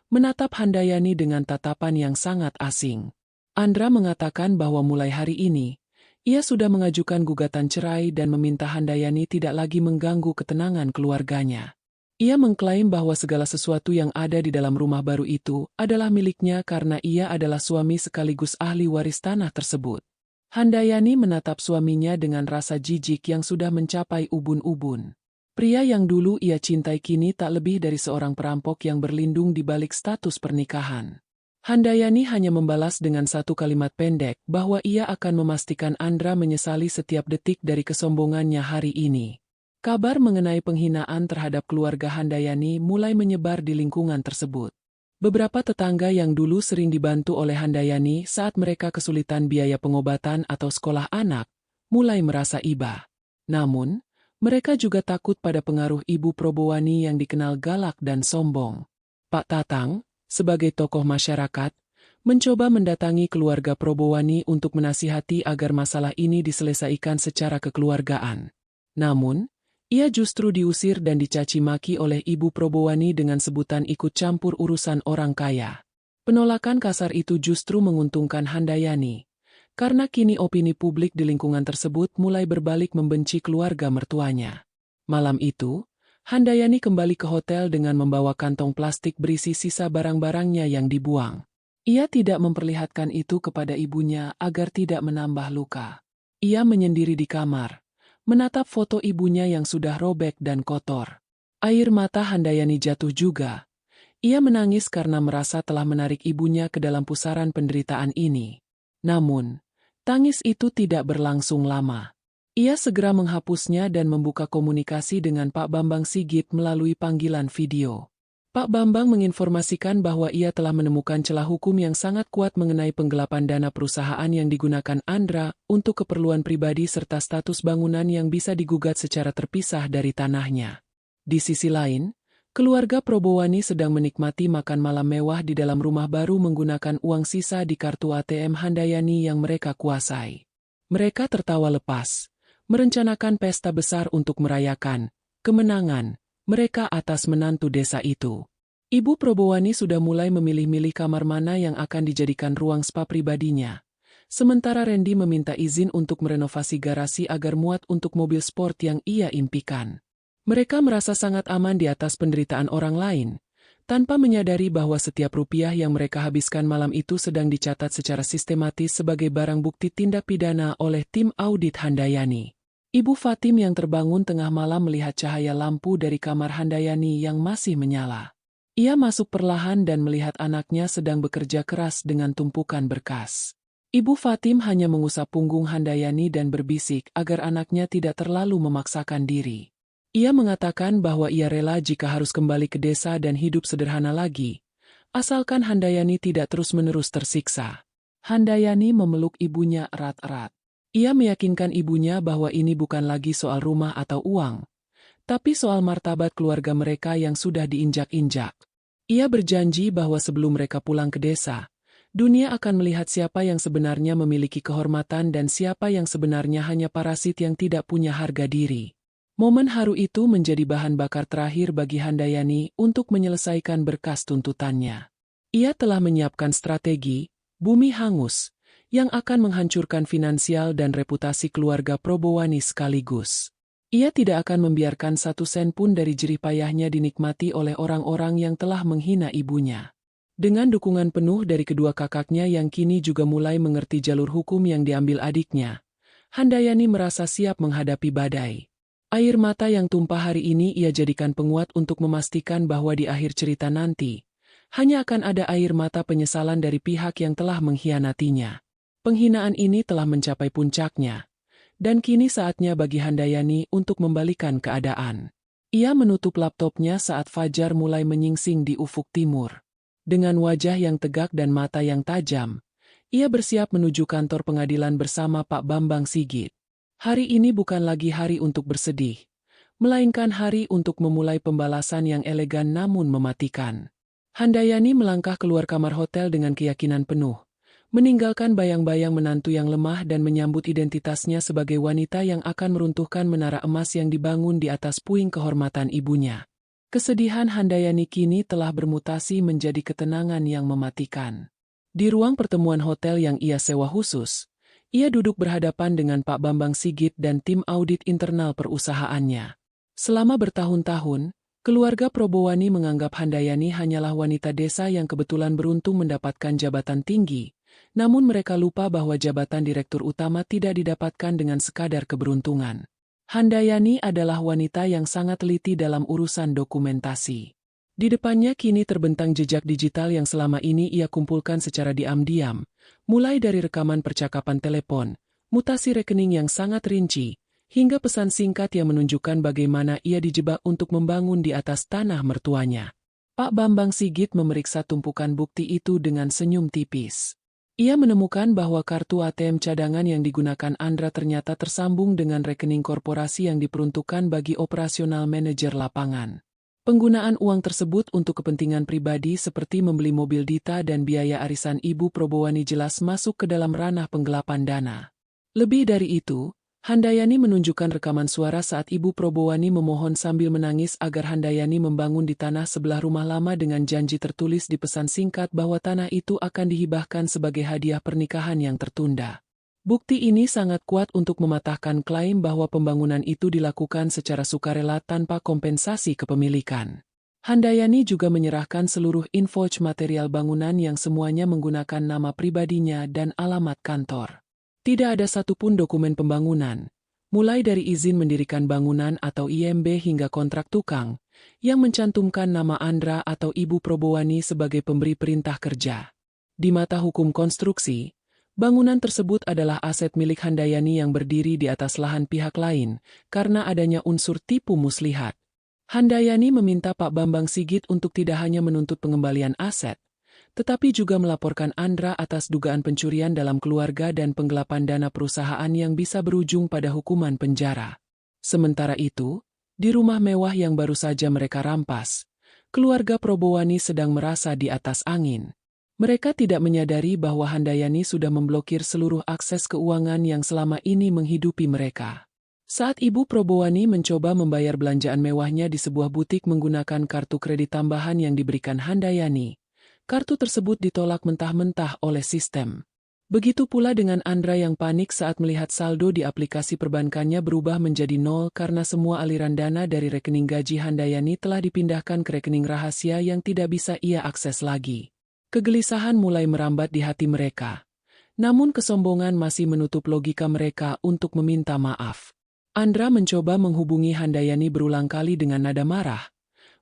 [SPEAKER 1] menatap Handayani dengan tatapan yang sangat asing. Andra mengatakan bahwa mulai hari ini, ia sudah mengajukan gugatan cerai dan meminta Handayani tidak lagi mengganggu ketenangan keluarganya. Ia mengklaim bahwa segala sesuatu yang ada di dalam rumah baru itu adalah miliknya karena ia adalah suami sekaligus ahli waris tanah tersebut. Handayani menatap suaminya dengan rasa jijik yang sudah mencapai ubun-ubun. Pria yang dulu ia cintai kini tak lebih dari seorang perampok yang berlindung di balik status pernikahan. Handayani hanya membalas dengan satu kalimat pendek bahwa ia akan memastikan Andra menyesali setiap detik dari kesombongannya hari ini. Kabar mengenai penghinaan terhadap keluarga Handayani mulai menyebar di lingkungan tersebut. Beberapa tetangga yang dulu sering dibantu oleh Handayani saat mereka kesulitan biaya pengobatan atau sekolah anak, mulai merasa iba. Namun, mereka juga takut pada pengaruh Ibu Probowani yang dikenal galak dan sombong. Pak Tatang, sebagai tokoh masyarakat, mencoba mendatangi keluarga Probowani untuk menasihati agar masalah ini diselesaikan secara kekeluargaan. Namun, ia justru diusir dan dicaci maki oleh Ibu Probowani dengan sebutan ikut campur urusan orang kaya. Penolakan kasar itu justru menguntungkan Handayani, karena kini opini publik di lingkungan tersebut mulai berbalik membenci keluarga mertuanya. Malam itu, Handayani kembali ke hotel dengan membawa kantong plastik berisi sisa barang-barangnya yang dibuang. Ia tidak memperlihatkan itu kepada ibunya agar tidak menambah luka. Ia menyendiri di kamar, menatap foto ibunya yang sudah robek dan kotor. Air mata Handayani jatuh juga. Ia menangis karena merasa telah menarik ibunya ke dalam pusaran penderitaan ini. Namun, tangis itu tidak berlangsung lama. Ia segera menghapusnya dan membuka komunikasi dengan Pak Bambang Sigit melalui panggilan video. Pak Bambang menginformasikan bahwa ia telah menemukan celah hukum yang sangat kuat mengenai penggelapan dana perusahaan yang digunakan Andra untuk keperluan pribadi serta status bangunan yang bisa digugat secara terpisah dari tanahnya. Di sisi lain, keluarga Probowani sedang menikmati makan malam mewah di dalam rumah baru menggunakan uang sisa di kartu ATM Handayani yang mereka kuasai. Mereka tertawa lepas, merencanakan pesta besar untuk merayakan kemenangan mereka atas menantu desa itu. Ibu Probowani sudah mulai memilih-milih kamar mana yang akan dijadikan ruang spa pribadinya. Sementara Randy meminta izin untuk merenovasi garasi agar muat untuk mobil sport yang ia impikan. Mereka merasa sangat aman di atas penderitaan orang lain, tanpa menyadari bahwa setiap rupiah yang mereka habiskan malam itu sedang dicatat secara sistematis sebagai barang bukti tindak pidana oleh tim audit Handayani. Ibu Fatim yang terbangun tengah malam melihat cahaya lampu dari kamar Handayani yang masih menyala. Ia masuk perlahan dan melihat anaknya sedang bekerja keras dengan tumpukan berkas. Ibu Fatim hanya mengusap punggung Handayani dan berbisik agar anaknya tidak terlalu memaksakan diri. Ia mengatakan bahwa ia rela jika harus kembali ke desa dan hidup sederhana lagi, asalkan Handayani tidak terus-menerus tersiksa. Handayani memeluk ibunya erat-erat. Ia meyakinkan ibunya bahwa ini bukan lagi soal rumah atau uang, tapi soal martabat keluarga mereka yang sudah diinjak-injak. Ia berjanji bahwa sebelum mereka pulang ke desa, dunia akan melihat siapa yang sebenarnya memiliki kehormatan dan siapa yang sebenarnya hanya parasit yang tidak punya harga diri. Momen haru itu menjadi bahan bakar terakhir bagi Handayani untuk menyelesaikan berkas tuntutannya. Ia telah menyiapkan strategi, bumi hangus, yang akan menghancurkan finansial dan reputasi keluarga Probowani sekaligus. Ia tidak akan membiarkan satu sen pun dari jerih payahnya dinikmati oleh orang-orang yang telah menghina ibunya. Dengan dukungan penuh dari kedua kakaknya yang kini juga mulai mengerti jalur hukum yang diambil adiknya, Handayani merasa siap menghadapi badai. Air mata yang tumpah hari ini ia jadikan penguat untuk memastikan bahwa di akhir cerita nanti, hanya akan ada air mata penyesalan dari pihak yang telah mengkhianatinya. Penghinaan ini telah mencapai puncaknya, dan kini saatnya bagi Handayani untuk membalikan keadaan. Ia menutup laptopnya saat fajar mulai menyingsing di ufuk timur. Dengan wajah yang tegak dan mata yang tajam, ia bersiap menuju kantor pengadilan bersama Pak Bambang Sigit. Hari ini bukan lagi hari untuk bersedih, melainkan hari untuk memulai pembalasan yang elegan namun mematikan. Handayani melangkah keluar kamar hotel dengan keyakinan penuh, meninggalkan bayang-bayang menantu yang lemah dan menyambut identitasnya sebagai wanita yang akan meruntuhkan menara emas yang dibangun di atas puing kehormatan ibunya. Kesedihan Handayani kini telah bermutasi menjadi ketenangan yang mematikan. Di ruang pertemuan hotel yang ia sewa khusus, ia duduk berhadapan dengan Pak Bambang Sigit dan tim audit internal perusahaannya. Selama bertahun-tahun, keluarga Probowani menganggap Handayani hanyalah wanita desa yang kebetulan beruntung mendapatkan jabatan tinggi, namun mereka lupa bahwa jabatan direktur utama tidak didapatkan dengan sekadar keberuntungan. Handayani adalah wanita yang sangat teliti dalam urusan dokumentasi. Di depannya kini terbentang jejak digital yang selama ini ia kumpulkan secara diam-diam, mulai dari rekaman percakapan telepon, mutasi rekening yang sangat rinci, hingga pesan singkat yang menunjukkan bagaimana ia dijebak untuk membangun di atas tanah mertuanya. Pak Bambang Sigit memeriksa tumpukan bukti itu dengan senyum tipis. Ia menemukan bahwa kartu ATM cadangan yang digunakan Andra ternyata tersambung dengan rekening korporasi yang diperuntukkan bagi operasional manajer lapangan. Penggunaan uang tersebut untuk kepentingan pribadi seperti membeli mobil Dita dan biaya arisan Ibu Probowani jelas masuk ke dalam ranah penggelapan dana. Lebih dari itu, Handayani menunjukkan rekaman suara saat Ibu Probowani memohon sambil menangis agar Handayani membangun di tanah sebelah rumah lama dengan janji tertulis di pesan singkat bahwa tanah itu akan dihibahkan sebagai hadiah pernikahan yang tertunda. Bukti ini sangat kuat untuk mematahkan klaim bahwa pembangunan itu dilakukan secara sukarela tanpa kompensasi kepemilikan. Handayani juga menyerahkan seluruh invoice material bangunan yang semuanya menggunakan nama pribadinya dan alamat kantor. Tidak ada satupun dokumen pembangunan, mulai dari izin mendirikan bangunan atau IMB hingga kontrak tukang, yang mencantumkan nama Andra atau Ibu Probowani sebagai pemberi perintah kerja. Di mata hukum konstruksi, bangunan tersebut adalah aset milik Handayani yang berdiri di atas lahan pihak lain, karena adanya unsur tipu muslihat. Handayani meminta Pak Bambang Sigit untuk tidak hanya menuntut pengembalian aset, tetapi juga melaporkan Andra atas dugaan pencurian dalam keluarga dan penggelapan dana perusahaan yang bisa berujung pada hukuman penjara. Sementara itu, di rumah mewah yang baru saja mereka rampas, keluarga Probowani sedang merasa di atas angin. Mereka tidak menyadari bahwa Handayani sudah memblokir seluruh akses keuangan yang selama ini menghidupi mereka. Saat Ibu Probowani mencoba membayar belanjaan mewahnya di sebuah butik menggunakan kartu kredit tambahan yang diberikan Handayani, kartu tersebut ditolak mentah-mentah oleh sistem. Begitu pula dengan Andra yang panik saat melihat saldo di aplikasi perbankannya berubah menjadi nol karena semua aliran dana dari rekening gaji Handayani telah dipindahkan ke rekening rahasia yang tidak bisa ia akses lagi. Kegelisahan mulai merambat di hati mereka. Namun kesombongan masih menutup logika mereka untuk meminta maaf. Andra mencoba menghubungi Handayani berulang kali dengan nada marah,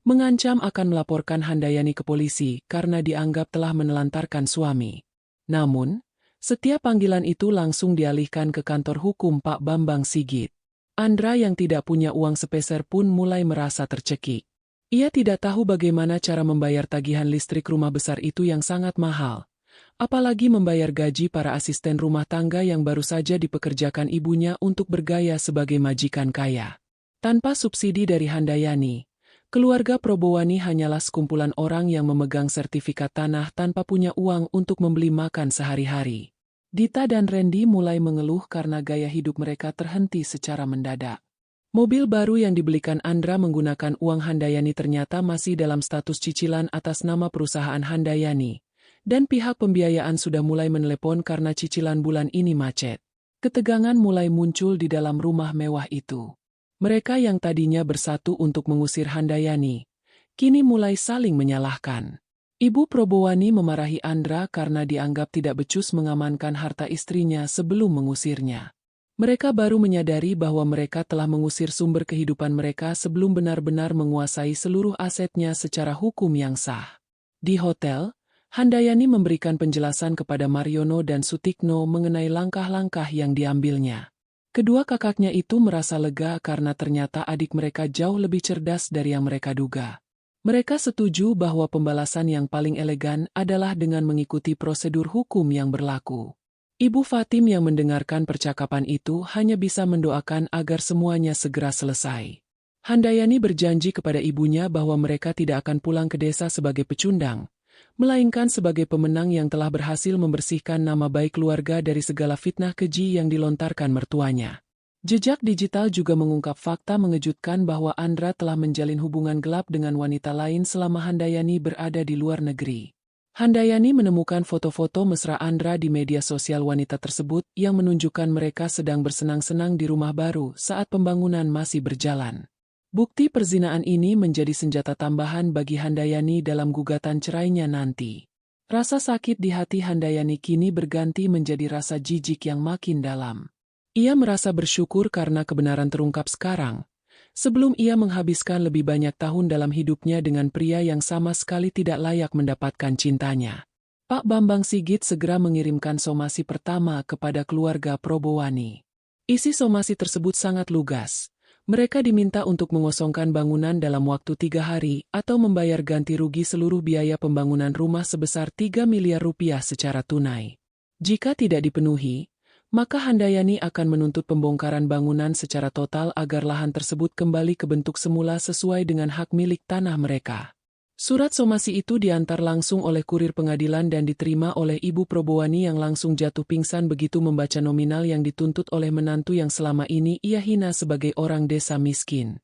[SPEAKER 1] mengancam akan melaporkan Handayani ke polisi karena dianggap telah menelantarkan suami. Namun, setiap panggilan itu langsung dialihkan ke kantor hukum Pak Bambang Sigit. Andra yang tidak punya uang sepeser pun mulai merasa tercekik. Ia tidak tahu bagaimana cara membayar tagihan listrik rumah besar itu yang sangat mahal, apalagi membayar gaji para asisten rumah tangga yang baru saja dipekerjakan ibunya untuk bergaya sebagai majikan kaya. Tanpa subsidi dari Handayani, keluarga Probowani hanyalah sekumpulan orang yang memegang sertifikat tanah tanpa punya uang untuk membeli makan sehari-hari. Dita dan Randy mulai mengeluh karena gaya hidup mereka terhenti secara mendadak. Mobil baru yang dibelikan Andra menggunakan uang Handayani ternyata masih dalam status cicilan atas nama perusahaan Handayani, dan pihak pembiayaan sudah mulai menelepon karena cicilan bulan ini macet. Ketegangan mulai muncul di dalam rumah mewah itu. Mereka yang tadinya bersatu untuk mengusir Handayani, kini mulai saling menyalahkan. Ibu Probowani memarahi Andra karena dianggap tidak becus mengamankan harta istrinya sebelum mengusirnya. Mereka baru menyadari bahwa mereka telah mengusir sumber kehidupan mereka sebelum benar-benar menguasai seluruh asetnya secara hukum yang sah. Di hotel, Handayani memberikan penjelasan kepada Mariono dan Sutikno mengenai langkah-langkah yang diambilnya. Kedua kakaknya itu merasa lega karena ternyata adik mereka jauh lebih cerdas dari yang mereka duga. Mereka setuju bahwa pembalasan yang paling elegan adalah dengan mengikuti prosedur hukum yang berlaku. Ibu Fatim yang mendengarkan percakapan itu hanya bisa mendoakan agar semuanya segera selesai. Handayani berjanji kepada ibunya bahwa mereka tidak akan pulang ke desa sebagai pecundang, melainkan sebagai pemenang yang telah berhasil membersihkan nama baik keluarga dari segala fitnah keji yang dilontarkan mertuanya. Jejak digital juga mengungkap fakta mengejutkan bahwa Andra telah menjalin hubungan gelap dengan wanita lain selama Handayani berada di luar negeri. Handayani menemukan foto-foto mesra Andra di media sosial wanita tersebut yang menunjukkan mereka sedang bersenang-senang di rumah baru saat pembangunan masih berjalan. Bukti perzinaan ini menjadi senjata tambahan bagi Handayani dalam gugatan cerainya nanti. Rasa sakit di hati Handayani kini berganti menjadi rasa jijik yang makin dalam. Ia merasa bersyukur karena kebenaran terungkap sekarang, sebelum ia menghabiskan lebih banyak tahun dalam hidupnya dengan pria yang sama sekali tidak layak mendapatkan cintanya. Pak Bambang Sigit segera mengirimkan somasi pertama kepada keluarga Probowani. Isi somasi tersebut sangat lugas. Mereka diminta untuk mengosongkan bangunan dalam waktu 3 hari atau membayar ganti rugi seluruh biaya pembangunan rumah sebesar 3 miliar rupiah secara tunai. Jika tidak dipenuhi, maka Handayani akan menuntut pembongkaran bangunan secara total agar lahan tersebut kembali ke bentuk semula sesuai dengan hak milik tanah mereka. Surat somasi itu diantar langsung oleh kurir pengadilan dan diterima oleh Ibu Probowani yang langsung jatuh pingsan begitu membaca nominal yang dituntut oleh menantu yang selama ini ia hina sebagai orang desa miskin.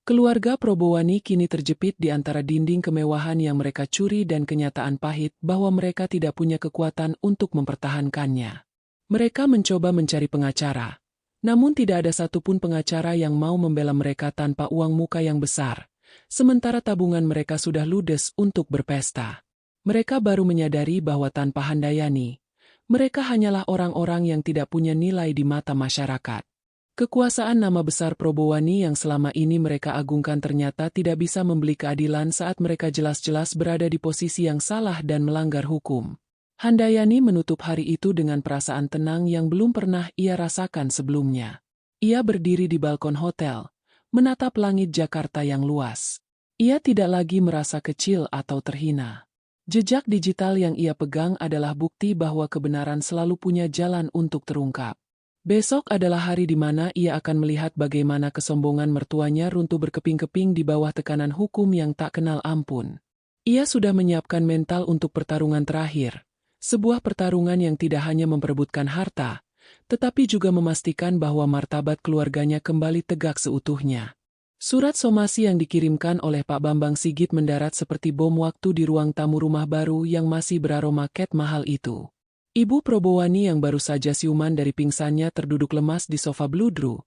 [SPEAKER 1] Keluarga Probowani kini terjepit di antara dinding kemewahan yang mereka curi dan kenyataan pahit bahwa mereka tidak punya kekuatan untuk mempertahankannya. Mereka mencoba mencari pengacara, namun tidak ada satupun pengacara yang mau membela mereka tanpa uang muka yang besar. Sementara tabungan mereka sudah ludes untuk berpesta. Mereka baru menyadari bahwa tanpa Handayani, mereka hanyalah orang-orang yang tidak punya nilai di mata masyarakat. Kekuasaan nama besar Probowani yang selama ini mereka agungkan ternyata tidak bisa membeli keadilan saat mereka jelas-jelas berada di posisi yang salah dan melanggar hukum. Handayani menutup hari itu dengan perasaan tenang yang belum pernah ia rasakan sebelumnya. Ia berdiri di balkon hotel, menatap langit Jakarta yang luas. Ia tidak lagi merasa kecil atau terhina. Jejak digital yang ia pegang adalah bukti bahwa kebenaran selalu punya jalan untuk terungkap. Besok adalah hari di mana ia akan melihat bagaimana kesombongan mertuanya runtuh berkeping-keping di bawah tekanan hukum yang tak kenal ampun. Ia sudah menyiapkan mental untuk pertarungan terakhir. Sebuah pertarungan yang tidak hanya memperebutkan harta, tetapi juga memastikan bahwa martabat keluarganya kembali tegak seutuhnya. Surat somasi yang dikirimkan oleh Pak Bambang Sigit mendarat seperti bom waktu di ruang tamu rumah baru yang masih beraroma ket mahal itu. Ibu Probowani yang baru saja siuman dari pingsannya terduduk lemas di sofa bludru.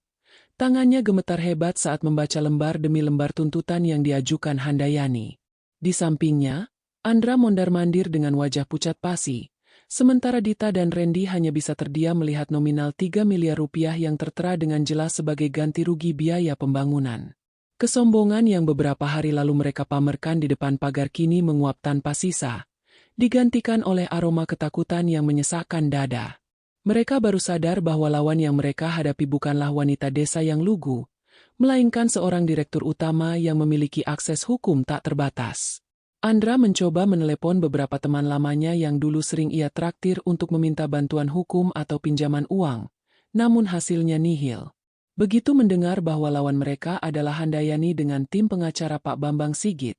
[SPEAKER 1] Tangannya gemetar hebat saat membaca lembar demi lembar tuntutan yang diajukan Handayani. Di sampingnya, Andra mondar-mandir dengan wajah pucat pasi. Sementara Dita dan Randy hanya bisa terdiam melihat nominal 3 miliar rupiah yang tertera dengan jelas sebagai ganti rugi biaya pembangunan. Kesombongan yang beberapa hari lalu mereka pamerkan di depan pagar kini menguap tanpa sisa, digantikan oleh aroma ketakutan yang menyesakkan dada. Mereka baru sadar bahwa lawan yang mereka hadapi bukanlah wanita desa yang lugu, melainkan seorang direktur utama yang memiliki akses hukum tak terbatas. Andra mencoba menelepon beberapa teman lamanya yang dulu sering ia traktir untuk meminta bantuan hukum atau pinjaman uang, namun hasilnya nihil. Begitu mendengar bahwa lawan mereka adalah Handayani dengan tim pengacara Pak Bambang Sigit,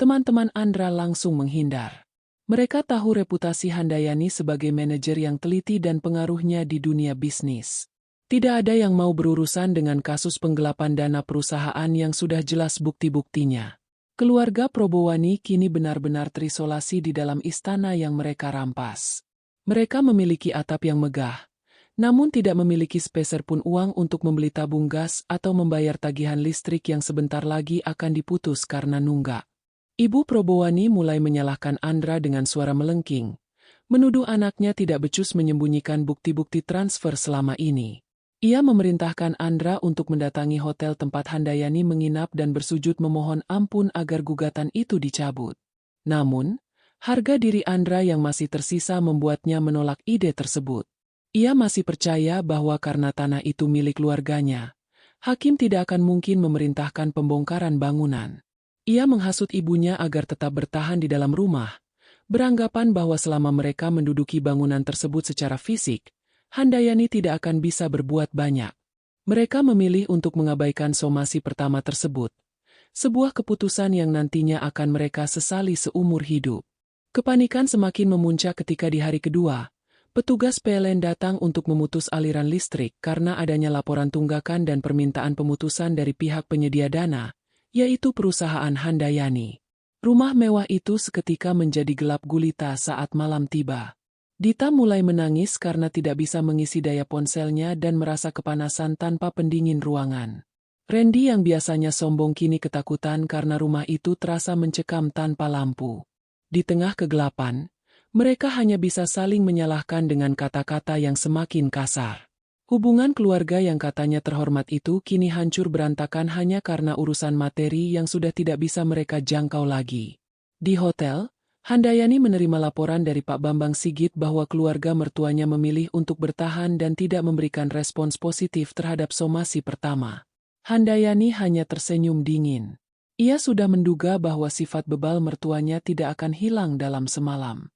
[SPEAKER 1] teman-teman Andra langsung menghindar. Mereka tahu reputasi Handayani sebagai manajer yang teliti dan pengaruhnya di dunia bisnis. Tidak ada yang mau berurusan dengan kasus penggelapan dana perusahaan yang sudah jelas bukti-buktinya. Keluarga Probowani kini benar-benar terisolasi di dalam istana yang mereka rampas. Mereka memiliki atap yang megah, namun tidak memiliki sepeser pun uang untuk membeli tabung gas atau membayar tagihan listrik yang sebentar lagi akan diputus karena nunggak. Ibu Probowani mulai menyalahkan Andra dengan suara melengking, menuduh anaknya tidak becus menyembunyikan bukti-bukti transfer selama ini. Ia memerintahkan Andra untuk mendatangi hotel tempat Handayani menginap dan bersujud memohon ampun agar gugatan itu dicabut. Namun, harga diri Andra yang masih tersisa membuatnya menolak ide tersebut. Ia masih percaya bahwa karena tanah itu milik keluarganya, hakim tidak akan mungkin memerintahkan pembongkaran bangunan. Ia menghasut ibunya agar tetap bertahan di dalam rumah, beranggapan bahwa selama mereka menduduki bangunan tersebut secara fisik, Handayani tidak akan bisa berbuat banyak. Mereka memilih untuk mengabaikan somasi pertama tersebut, sebuah keputusan yang nantinya akan mereka sesali seumur hidup. Kepanikan semakin memuncak ketika di hari kedua, petugas PLN datang untuk memutus aliran listrik karena adanya laporan tunggakan dan permintaan pemutusan dari pihak penyedia dana, yaitu perusahaan Handayani. Rumah mewah itu seketika menjadi gelap gulita saat malam tiba. Dita mulai menangis karena tidak bisa mengisi daya ponselnya dan merasa kepanasan tanpa pendingin ruangan. Randy yang biasanya sombong kini ketakutan karena rumah itu terasa mencekam tanpa lampu. Di tengah kegelapan, mereka hanya bisa saling menyalahkan dengan kata-kata yang semakin kasar. Hubungan keluarga yang katanya terhormat itu kini hancur berantakan hanya karena urusan materi yang sudah tidak bisa mereka jangkau lagi. Di hotel, Handayani menerima laporan dari Pak Bambang Sigit bahwa keluarga mertuanya memilih untuk bertahan dan tidak memberikan respons positif terhadap somasi pertama. Handayani hanya tersenyum dingin. Ia sudah menduga bahwa sifat bebal mertuanya tidak akan hilang dalam semalam.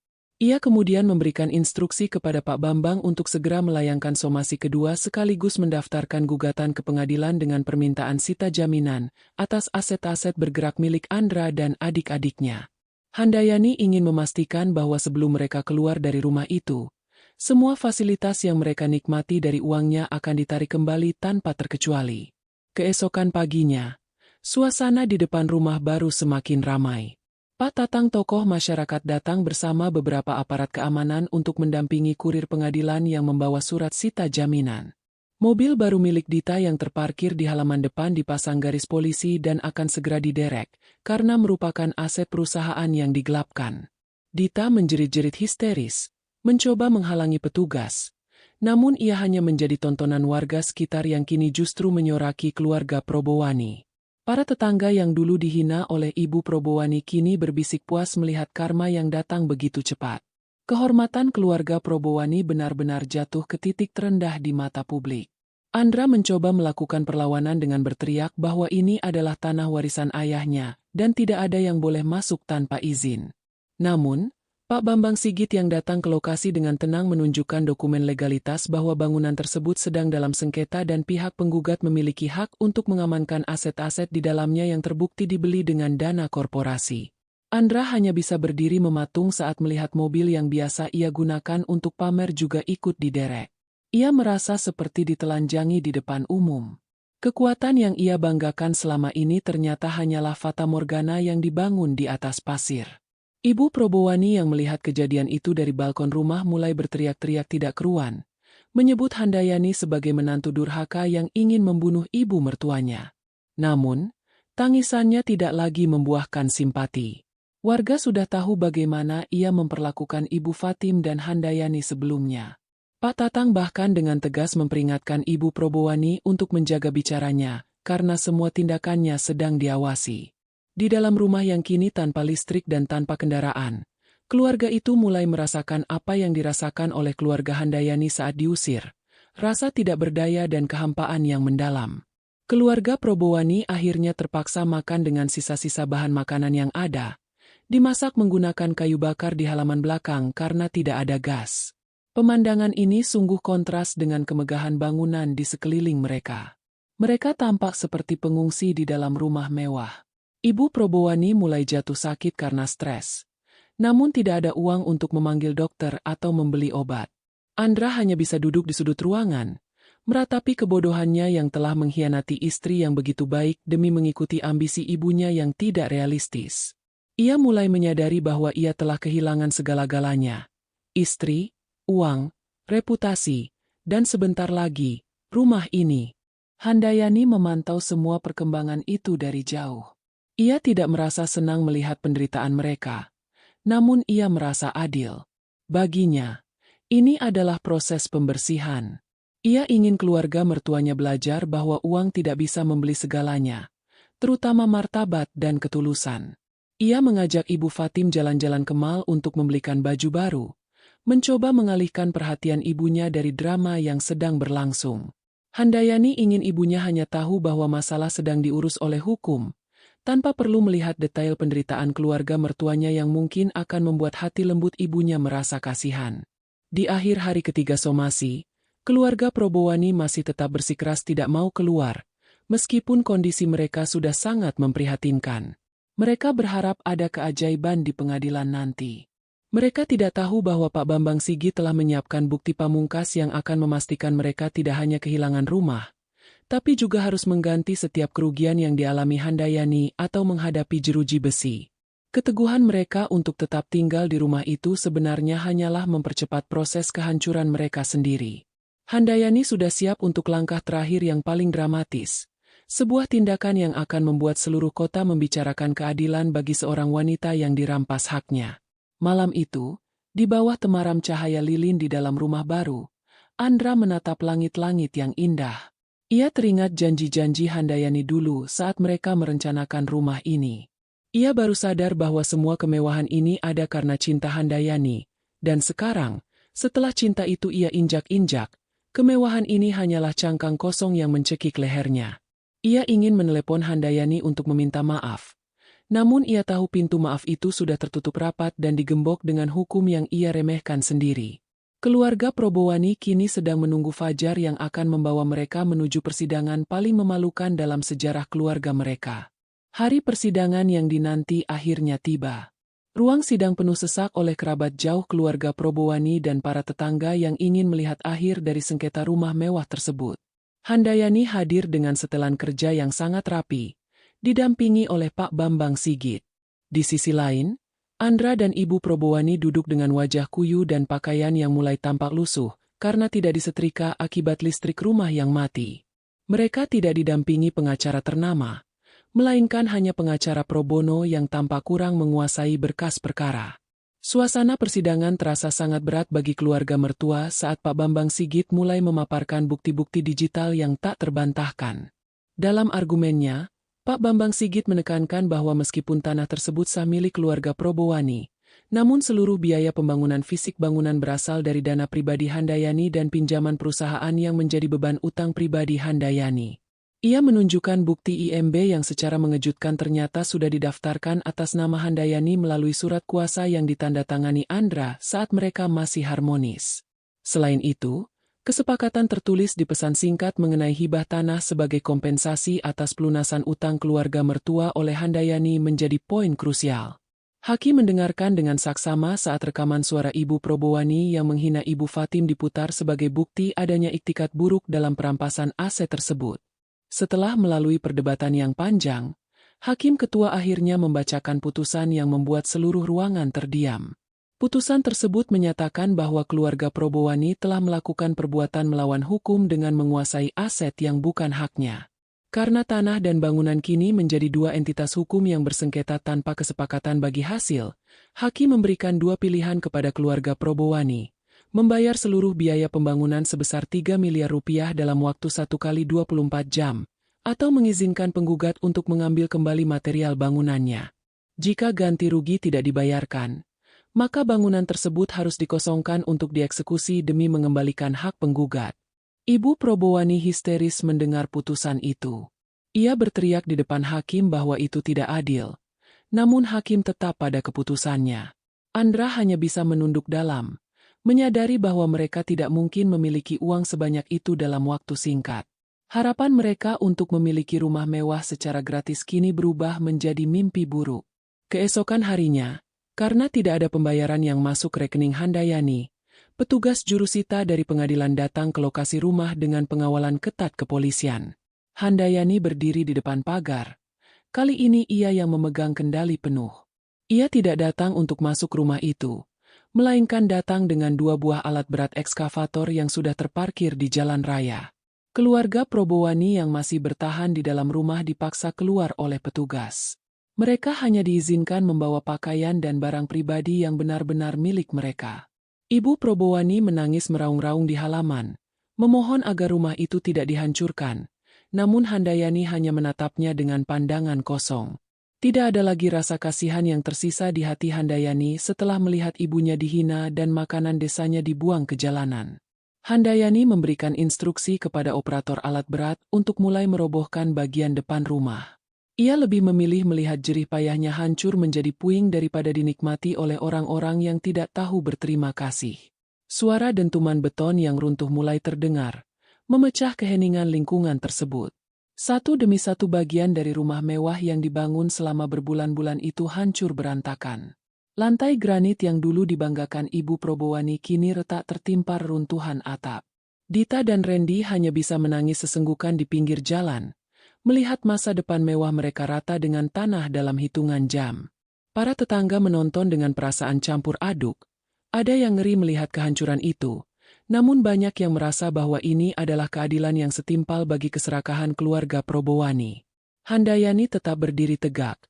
[SPEAKER 1] Ia kemudian memberikan instruksi kepada Pak Bambang untuk segera melayangkan somasi kedua sekaligus mendaftarkan gugatan ke pengadilan dengan permintaan sita jaminan atas aset-aset bergerak milik Andra dan adik-adiknya. Handayani ingin memastikan bahwa sebelum mereka keluar dari rumah itu, semua fasilitas yang mereka nikmati dari uangnya akan ditarik kembali tanpa terkecuali. Keesokan paginya, suasana di depan rumah baru semakin ramai. Pak Tatang, tokoh masyarakat, datang bersama beberapa aparat keamanan untuk mendampingi kurir pengadilan yang membawa surat sita jaminan. Mobil baru milik Dita yang terparkir di halaman depan dipasang garis polisi dan akan segera diderek, karena merupakan aset perusahaan yang digelapkan. Dita menjerit-jerit histeris, mencoba menghalangi petugas. Namun ia hanya menjadi tontonan warga sekitar yang kini justru menyoraki keluarga Probowani. Para tetangga yang dulu dihina oleh Ibu Probowani kini berbisik puas melihat karma yang datang begitu cepat. Kehormatan keluarga Probowani benar-benar jatuh ke titik terendah di mata publik. Andra mencoba melakukan perlawanan dengan berteriak bahwa ini adalah tanah warisan ayahnya dan tidak ada yang boleh masuk tanpa izin. Namun, Pak Bambang Sigit yang datang ke lokasi dengan tenang menunjukkan dokumen legalitas bahwa bangunan tersebut sedang dalam sengketa dan pihak penggugat memiliki hak untuk mengamankan aset-aset di dalamnya yang terbukti dibeli dengan dana korporasi. Andra hanya bisa berdiri mematung saat melihat mobil yang biasa ia gunakan untuk pamer juga ikut diderek. Ia merasa seperti ditelanjangi di depan umum. Kekuatan yang ia banggakan selama ini ternyata hanyalah fata morgana yang dibangun di atas pasir. Ibu Probowani yang melihat kejadian itu dari balkon rumah mulai berteriak-teriak tidak keruan, menyebut Handayani sebagai menantu durhaka yang ingin membunuh ibu mertuanya. Namun, tangisannya tidak lagi membuahkan simpati. Warga sudah tahu bagaimana ia memperlakukan Ibu Fatim dan Handayani sebelumnya. Pak Tatang bahkan dengan tegas memperingatkan Ibu Probowani untuk menjaga bicaranya, karena semua tindakannya sedang diawasi. Di dalam rumah yang kini tanpa listrik dan tanpa kendaraan, keluarga itu mulai merasakan apa yang dirasakan oleh keluarga Handayani saat diusir, rasa tidak berdaya dan kehampaan yang mendalam. Keluarga Probowani akhirnya terpaksa makan dengan sisa-sisa bahan makanan yang ada, dimasak menggunakan kayu bakar di halaman belakang karena tidak ada gas. Pemandangan ini sungguh kontras dengan kemegahan bangunan di sekeliling mereka. Mereka tampak seperti pengungsi di dalam rumah mewah. Ibu Probowani mulai jatuh sakit karena stres. Namun tidak ada uang untuk memanggil dokter atau membeli obat. Andra hanya bisa duduk di sudut ruangan, meratapi kebodohannya yang telah mengkhianati istri yang begitu baik demi mengikuti ambisi ibunya yang tidak realistis. Ia mulai menyadari bahwa ia telah kehilangan segala-galanya. Istri, uang, reputasi, dan sebentar lagi, rumah ini. Handayani memantau semua perkembangan itu dari jauh. Ia tidak merasa senang melihat penderitaan mereka, namun ia merasa adil. Baginya, ini adalah proses pembersihan. Ia ingin keluarga mertuanya belajar bahwa uang tidak bisa membeli segalanya, terutama martabat dan ketulusan. Ia mengajak Ibu Fatim jalan-jalan ke mall untuk membelikan baju baru, mencoba mengalihkan perhatian ibunya dari drama yang sedang berlangsung. Handayani ingin ibunya hanya tahu bahwa masalah sedang diurus oleh hukum, tanpa perlu melihat detail penderitaan keluarga mertuanya yang mungkin akan membuat hati lembut ibunya merasa kasihan. Di akhir hari ketiga somasi, keluarga Probowani masih tetap bersikeras tidak mau keluar, meskipun kondisi mereka sudah sangat memprihatinkan. Mereka berharap ada keajaiban di pengadilan nanti. Mereka tidak tahu bahwa Pak Bambang Sigit telah menyiapkan bukti pamungkas yang akan memastikan mereka tidak hanya kehilangan rumah, tapi juga harus mengganti setiap kerugian yang dialami Handayani atau menghadapi jeruji besi. Keteguhan mereka untuk tetap tinggal di rumah itu sebenarnya hanyalah mempercepat proses kehancuran mereka sendiri. Handayani sudah siap untuk langkah terakhir yang paling dramatis, sebuah tindakan yang akan membuat seluruh kota membicarakan keadilan bagi seorang wanita yang dirampas haknya. Malam itu, di bawah temaram cahaya lilin di dalam rumah baru, Andra menatap langit-langit yang indah. Ia teringat janji-janji Handayani dulu saat mereka merencanakan rumah ini. Ia baru sadar bahwa semua kemewahan ini ada karena cinta Handayani, dan sekarang, setelah cinta itu ia injak-injak, kemewahan ini hanyalah cangkang kosong yang mencekik lehernya. Ia ingin menelepon Handayani untuk meminta maaf. Namun ia tahu pintu maaf itu sudah tertutup rapat dan digembok dengan hukum yang ia remehkan sendiri. Keluarga Probowani kini sedang menunggu fajar yang akan membawa mereka menuju persidangan paling memalukan dalam sejarah keluarga mereka. Hari persidangan yang dinanti akhirnya tiba. Ruang sidang penuh sesak oleh kerabat jauh keluarga Probowani dan para tetangga yang ingin melihat akhir dari sengketa rumah mewah tersebut. Handayani hadir dengan setelan kerja yang sangat rapi, didampingi oleh Pak Bambang Sigit. Di sisi lain, Andra dan Ibu Probowani duduk dengan wajah kuyu dan pakaian yang mulai tampak lusuh, karena tidak disetrika akibat listrik rumah yang mati. Mereka tidak didampingi pengacara ternama, melainkan hanya pengacara pro bono yang tampak kurang menguasai berkas perkara. Suasana persidangan terasa sangat berat bagi keluarga mertua saat Pak Bambang Sigit mulai memaparkan bukti-bukti digital yang tak terbantahkan. Dalam argumennya, Pak Bambang Sigit menekankan bahwa meskipun tanah tersebut sah milik keluarga Probowani, namun seluruh biaya pembangunan fisik bangunan berasal dari dana pribadi Handayani dan pinjaman perusahaan yang menjadi beban utang pribadi Handayani. Ia menunjukkan bukti IMB yang secara mengejutkan ternyata sudah didaftarkan atas nama Handayani melalui surat kuasa yang ditandatangani Andra saat mereka masih harmonis. Selain itu, kesepakatan tertulis di pesan singkat mengenai hibah tanah sebagai kompensasi atas pelunasan utang keluarga mertua oleh Handayani menjadi poin krusial. Hakim mendengarkan dengan saksama saat rekaman suara Ibu Probowani yang menghina Ibu Fatim diputar sebagai bukti adanya iktikat buruk dalam perampasan aset tersebut. Setelah melalui perdebatan yang panjang, Hakim Ketua akhirnya membacakan putusan yang membuat seluruh ruangan terdiam. Putusan tersebut menyatakan bahwa keluarga Probowani telah melakukan perbuatan melawan hukum dengan menguasai aset yang bukan haknya. Karena tanah dan bangunan kini menjadi dua entitas hukum yang bersengketa tanpa kesepakatan bagi hasil, Hakim memberikan dua pilihan kepada keluarga Probowani: membayar seluruh biaya pembangunan sebesar 3 miliar rupiah dalam waktu 1 kali 24 jam, atau mengizinkan penggugat untuk mengambil kembali material bangunannya. Jika ganti rugi tidak dibayarkan, maka bangunan tersebut harus dikosongkan untuk dieksekusi demi mengembalikan hak penggugat. Ibu Probowani histeris mendengar putusan itu. Ia berteriak di depan hakim bahwa itu tidak adil. Namun hakim tetap pada keputusannya. Andra hanya bisa menunduk dalam, menyadari bahwa mereka tidak mungkin memiliki uang sebanyak itu dalam waktu singkat. Harapan mereka untuk memiliki rumah mewah secara gratis kini berubah menjadi mimpi buruk. Keesokan harinya, karena tidak ada pembayaran yang masuk rekening Handayani, petugas jurusita dari pengadilan datang ke lokasi rumah dengan pengawalan ketat kepolisian. Handayani berdiri di depan pagar. Kali ini ia yang memegang kendali penuh. Ia tidak datang untuk masuk rumah itu, melainkan datang dengan 2 buah alat berat ekskavator yang sudah terparkir di jalan raya. Keluarga Probowani yang masih bertahan di dalam rumah dipaksa keluar oleh petugas. Mereka hanya diizinkan membawa pakaian dan barang pribadi yang benar-benar milik mereka. Ibu Probowani menangis meraung-raung di halaman, memohon agar rumah itu tidak dihancurkan, namun Handayani hanya menatapnya dengan pandangan kosong. Tidak ada lagi rasa kasihan yang tersisa di hati Handayani setelah melihat ibunya dihina dan makanan desanya dibuang ke jalanan. Handayani memberikan instruksi kepada operator alat berat untuk mulai merobohkan bagian depan rumah. Ia lebih memilih melihat jerih payahnya hancur menjadi puing daripada dinikmati oleh orang-orang yang tidak tahu berterima kasih. Suara dentuman beton yang runtuh mulai terdengar, memecah keheningan lingkungan tersebut. Satu demi satu bagian dari rumah mewah yang dibangun selama berbulan-bulan itu hancur berantakan. Lantai granit yang dulu dibanggakan Ibu Probowani kini retak tertimpa runtuhan atap. Dita dan Randy hanya bisa menangis sesenggukan di pinggir jalan, melihat masa depan mewah mereka rata dengan tanah dalam hitungan jam. Para tetangga menonton dengan perasaan campur aduk. Ada yang ngeri melihat kehancuran itu, namun banyak yang merasa bahwa ini adalah keadilan yang setimpal bagi keserakahan keluarga Probowani. Handayani tetap berdiri tegak,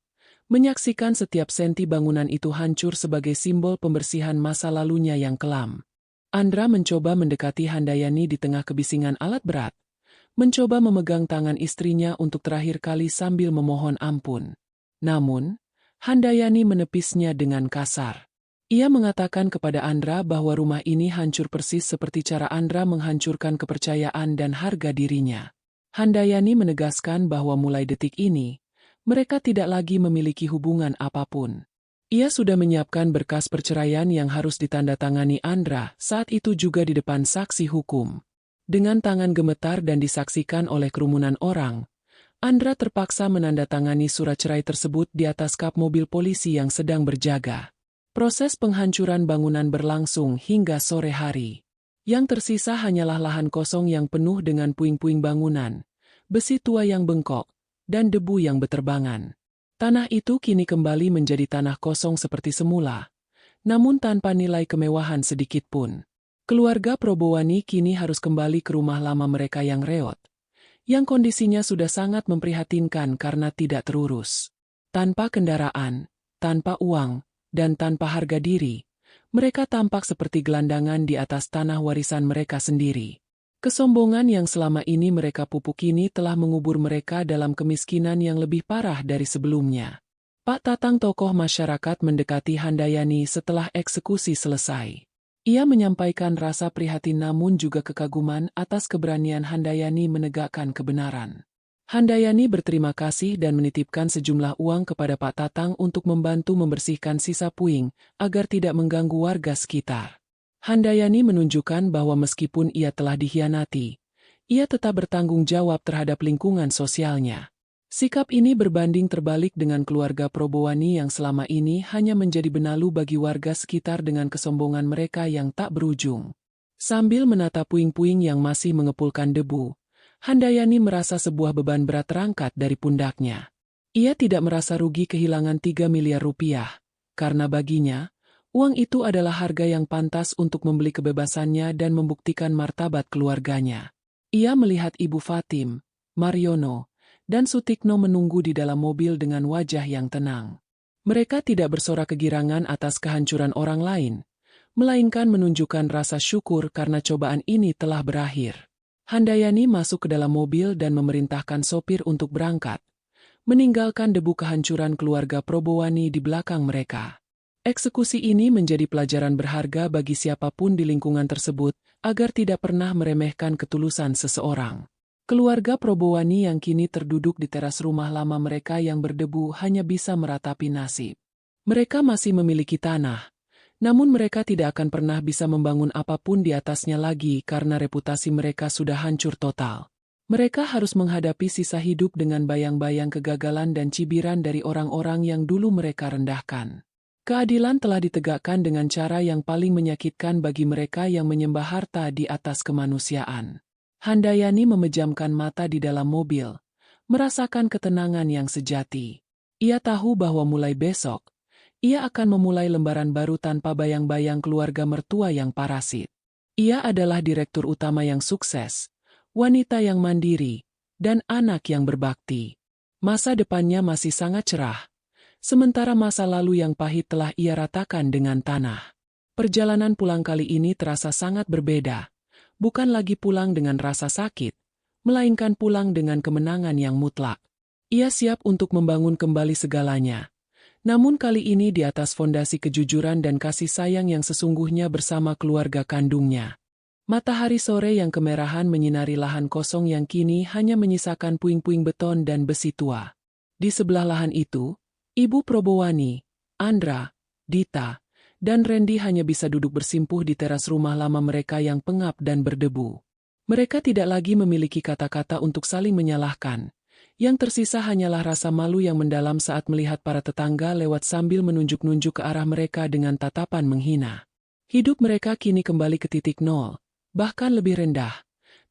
[SPEAKER 1] menyaksikan setiap senti bangunan itu hancur sebagai simbol pembersihan masa lalunya yang kelam. Andra mencoba mendekati Handayani di tengah kebisingan alat berat, mencoba memegang tangan istrinya untuk terakhir kali sambil memohon ampun. Namun, Handayani menepisnya dengan kasar. Ia mengatakan kepada Andra bahwa rumah ini hancur persis seperti cara Andra menghancurkan kepercayaan dan harga dirinya. Handayani menegaskan bahwa mulai detik ini, mereka tidak lagi memiliki hubungan apapun. Ia sudah menyiapkan berkas perceraian yang harus ditandatangani Andra saat itu juga di depan saksi hukum. Dengan tangan gemetar dan disaksikan oleh kerumunan orang, Andra terpaksa menandatangani surat cerai tersebut di atas kap mobil polisi yang sedang berjaga. Proses penghancuran bangunan berlangsung hingga sore hari. Yang tersisa hanyalah lahan kosong yang penuh dengan puing-puing bangunan, besi tua yang bengkok, dan debu yang beterbangan. Tanah itu kini kembali menjadi tanah kosong seperti semula, namun tanpa nilai kemewahan sedikit pun. Keluarga Probowani kini harus kembali ke rumah lama mereka yang reot, yang kondisinya sudah sangat memprihatinkan karena tidak terurus. Tanpa kendaraan, tanpa uang, dan tanpa harga diri, mereka tampak seperti gelandangan di atas tanah warisan mereka sendiri. Kesombongan yang selama ini mereka pupuk kini telah mengubur mereka dalam kemiskinan yang lebih parah dari sebelumnya. Pak Tatang, tokoh masyarakat, mendekati Handayani setelah eksekusi selesai. Ia menyampaikan rasa prihatin namun juga kekaguman atas keberanian Handayani menegakkan kebenaran. Handayani berterima kasih dan menitipkan sejumlah uang kepada Pak Tatang untuk membantu membersihkan sisa puing agar tidak mengganggu warga sekitar. Handayani menunjukkan bahwa meskipun ia telah dikhianati, ia tetap bertanggung jawab terhadap lingkungan sosialnya. Sikap ini berbanding terbalik dengan keluarga Probowani yang selama ini hanya menjadi benalu bagi warga sekitar dengan kesombongan mereka yang tak berujung. Sambil menata puing-puing yang masih mengepulkan debu, Handayani merasa sebuah beban berat terangkat dari pundaknya. Ia tidak merasa rugi kehilangan 3 miliar rupiah, karena baginya, uang itu adalah harga yang pantas untuk membeli kebebasannya dan membuktikan martabat keluarganya. Ia melihat Ibu Fatim, Mariono, dan Sutikno menunggu di dalam mobil dengan wajah yang tenang. Mereka tidak bersorak kegirangan atas kehancuran orang lain, melainkan menunjukkan rasa syukur karena cobaan ini telah berakhir. Handayani masuk ke dalam mobil dan memerintahkan sopir untuk berangkat, meninggalkan debu kehancuran keluarga Probowani di belakang mereka. Eksekusi ini menjadi pelajaran berharga bagi siapapun di lingkungan tersebut, agar tidak pernah meremehkan ketulusan seseorang. Keluarga Probowani yang kini terduduk di teras rumah lama mereka yang berdebu hanya bisa meratapi nasib. Mereka masih memiliki tanah, namun mereka tidak akan pernah bisa membangun apapun di atasnya lagi karena reputasi mereka sudah hancur total. Mereka harus menghadapi sisa hidup dengan bayang-bayang kegagalan dan cibiran dari orang-orang yang dulu mereka rendahkan. Keadilan telah ditegakkan dengan cara yang paling menyakitkan bagi mereka yang menyembah harta di atas kemanusiaan. Handayani memejamkan mata di dalam mobil, merasakan ketenangan yang sejati. Ia tahu bahwa mulai besok, ia akan memulai lembaran baru tanpa bayang-bayang keluarga mertua yang parasit. Ia adalah direktur utama yang sukses, wanita yang mandiri, dan anak yang berbakti. Masa depannya masih sangat cerah, sementara masa lalu yang pahit telah ia ratakan dengan tanah. Perjalanan pulang kali ini terasa sangat berbeda, bukan lagi pulang dengan rasa sakit, melainkan pulang dengan kemenangan yang mutlak. Ia siap untuk membangun kembali segalanya. Namun kali ini di atas fondasi kejujuran dan kasih sayang yang sesungguhnya bersama keluarga kandungnya. Matahari sore yang kemerahan menyinari lahan kosong yang kini hanya menyisakan puing-puing beton dan besi tua. Di sebelah lahan itu, Ibu Probowani, Andra, Dita, dan Randy hanya bisa duduk bersimpuh di teras rumah lama mereka yang pengap dan berdebu. Mereka tidak lagi memiliki kata-kata untuk saling menyalahkan. Yang tersisa hanyalah rasa malu yang mendalam saat melihat para tetangga lewat sambil menunjuk-nunjuk ke arah mereka dengan tatapan menghina. Hidup mereka kini kembali ke titik nol, bahkan lebih rendah,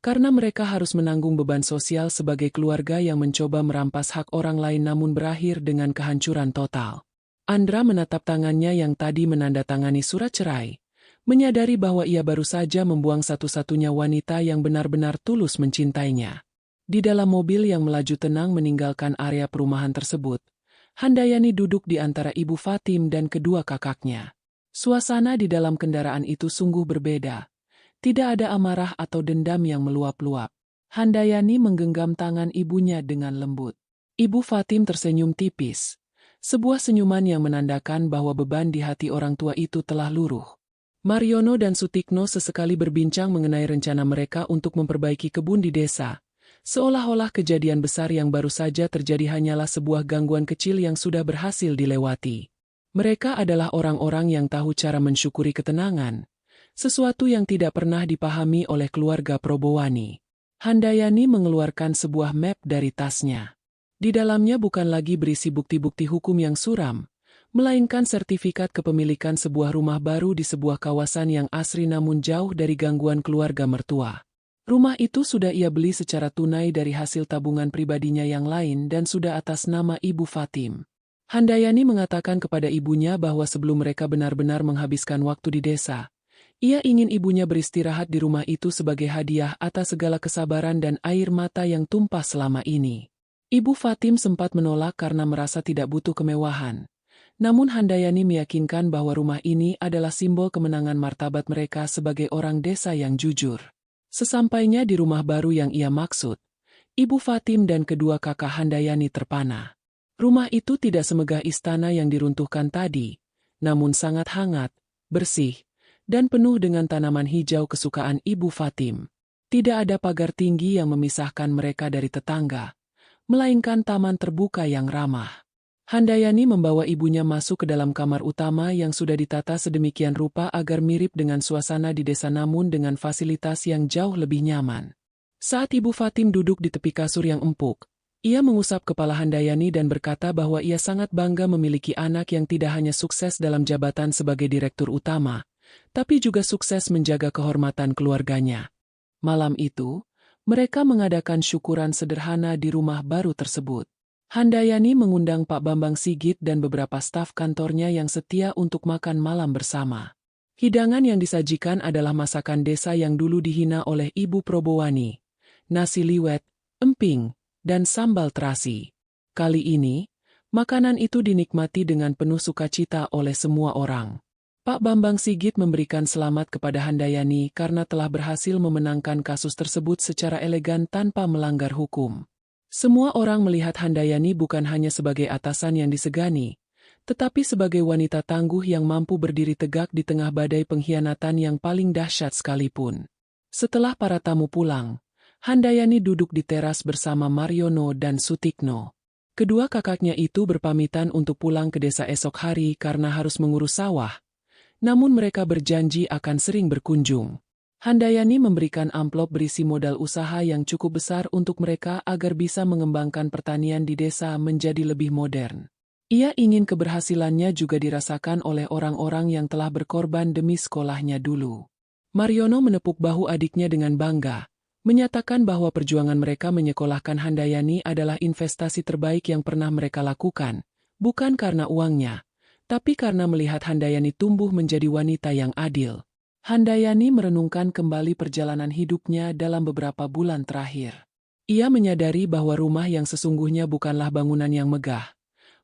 [SPEAKER 1] karena mereka harus menanggung beban sosial sebagai keluarga yang mencoba merampas hak orang lain namun berakhir dengan kehancuran total. Andra menatap tangannya yang tadi menandatangani surat cerai, menyadari bahwa ia baru saja membuang satu-satunya wanita yang benar-benar tulus mencintainya. Di dalam mobil yang melaju tenang meninggalkan area perumahan tersebut, Handayani duduk di antara Ibu Fatim dan kedua kakaknya. Suasana di dalam kendaraan itu sungguh berbeda. Tidak ada amarah atau dendam yang meluap-luap. Handayani menggenggam tangan ibunya dengan lembut. Ibu Fatim tersenyum tipis, Sebuah senyuman yang menandakan bahwa beban di hati orang tua itu telah luruh. Mariono dan Sutikno sesekali berbincang mengenai rencana mereka untuk memperbaiki kebun di desa. Seolah-olah kejadian besar yang baru saja terjadi hanyalah sebuah gangguan kecil yang sudah berhasil dilewati. Mereka adalah orang-orang yang tahu cara mensyukuri ketenangan, sesuatu yang tidak pernah dipahami oleh keluarga Probowani. Handayani mengeluarkan sebuah map dari tasnya. Di dalamnya bukan lagi berisi bukti-bukti hukum yang suram, melainkan sertifikat kepemilikan sebuah rumah baru di sebuah kawasan yang asri namun jauh dari gangguan keluarga mertua. Rumah itu sudah ia beli secara tunai dari hasil tabungan pribadinya yang lain dan sudah atas nama Ibu Fatim. Handayani mengatakan kepada ibunya bahwa sebelum mereka benar-benar menghabiskan waktu di desa, ia ingin ibunya beristirahat di rumah itu sebagai hadiah atas segala kesabaran dan air mata yang tumpah selama ini. Ibu Fatim sempat menolak karena merasa tidak butuh kemewahan. Namun Handayani meyakinkan bahwa rumah ini adalah simbol kemenangan martabat mereka sebagai orang desa yang jujur. Sesampainya di rumah baru yang ia maksud, Ibu Fatim dan kedua kakak Handayani terpana. Rumah itu tidak semegah istana yang diruntuhkan tadi, namun sangat hangat, bersih, dan penuh dengan tanaman hijau kesukaan Ibu Fatim. Tidak ada pagar tinggi yang memisahkan mereka dari tetangga, melainkan taman terbuka yang ramah. Handayani membawa ibunya masuk ke dalam kamar utama yang sudah ditata sedemikian rupa agar mirip dengan suasana di desa namun dengan fasilitas yang jauh lebih nyaman. Saat Ibu Fatim duduk di tepi kasur yang empuk, ia mengusap kepala Handayani dan berkata bahwa ia sangat bangga memiliki anak yang tidak hanya sukses dalam jabatan sebagai direktur utama, tapi juga sukses menjaga kehormatan keluarganya. Malam itu, mereka mengadakan syukuran sederhana di rumah baru tersebut. Handayani mengundang Pak Bambang Sigit dan beberapa staf kantornya yang setia untuk makan malam bersama. Hidangan yang disajikan adalah masakan desa yang dulu dihina oleh Ibu Probowani, nasi liwet, emping, dan sambal terasi. Kali ini, makanan itu dinikmati dengan penuh sukacita oleh semua orang. Pak Bambang Sigit memberikan selamat kepada Handayani karena telah berhasil memenangkan kasus tersebut secara elegan tanpa melanggar hukum. Semua orang melihat Handayani bukan hanya sebagai atasan yang disegani, tetapi sebagai wanita tangguh yang mampu berdiri tegak di tengah badai pengkhianatan yang paling dahsyat sekalipun. Setelah para tamu pulang, Handayani duduk di teras bersama Mariono dan Sutikno. Kedua kakaknya itu berpamitan untuk pulang ke desa esok hari karena harus mengurus sawah. Namun mereka berjanji akan sering berkunjung. Handayani memberikan amplop berisi modal usaha yang cukup besar untuk mereka agar bisa mengembangkan pertanian di desa menjadi lebih modern. Ia ingin keberhasilannya juga dirasakan oleh orang-orang yang telah berkorban demi sekolahnya dulu. Mariono menepuk bahu adiknya dengan bangga, menyatakan bahwa perjuangan mereka menyekolahkan Handayani adalah investasi terbaik yang pernah mereka lakukan, bukan karena uangnya, tapi karena melihat Handayani tumbuh menjadi wanita yang adil. Handayani merenungkan kembali perjalanan hidupnya dalam beberapa bulan terakhir. Ia menyadari bahwa rumah yang sesungguhnya bukanlah bangunan yang megah,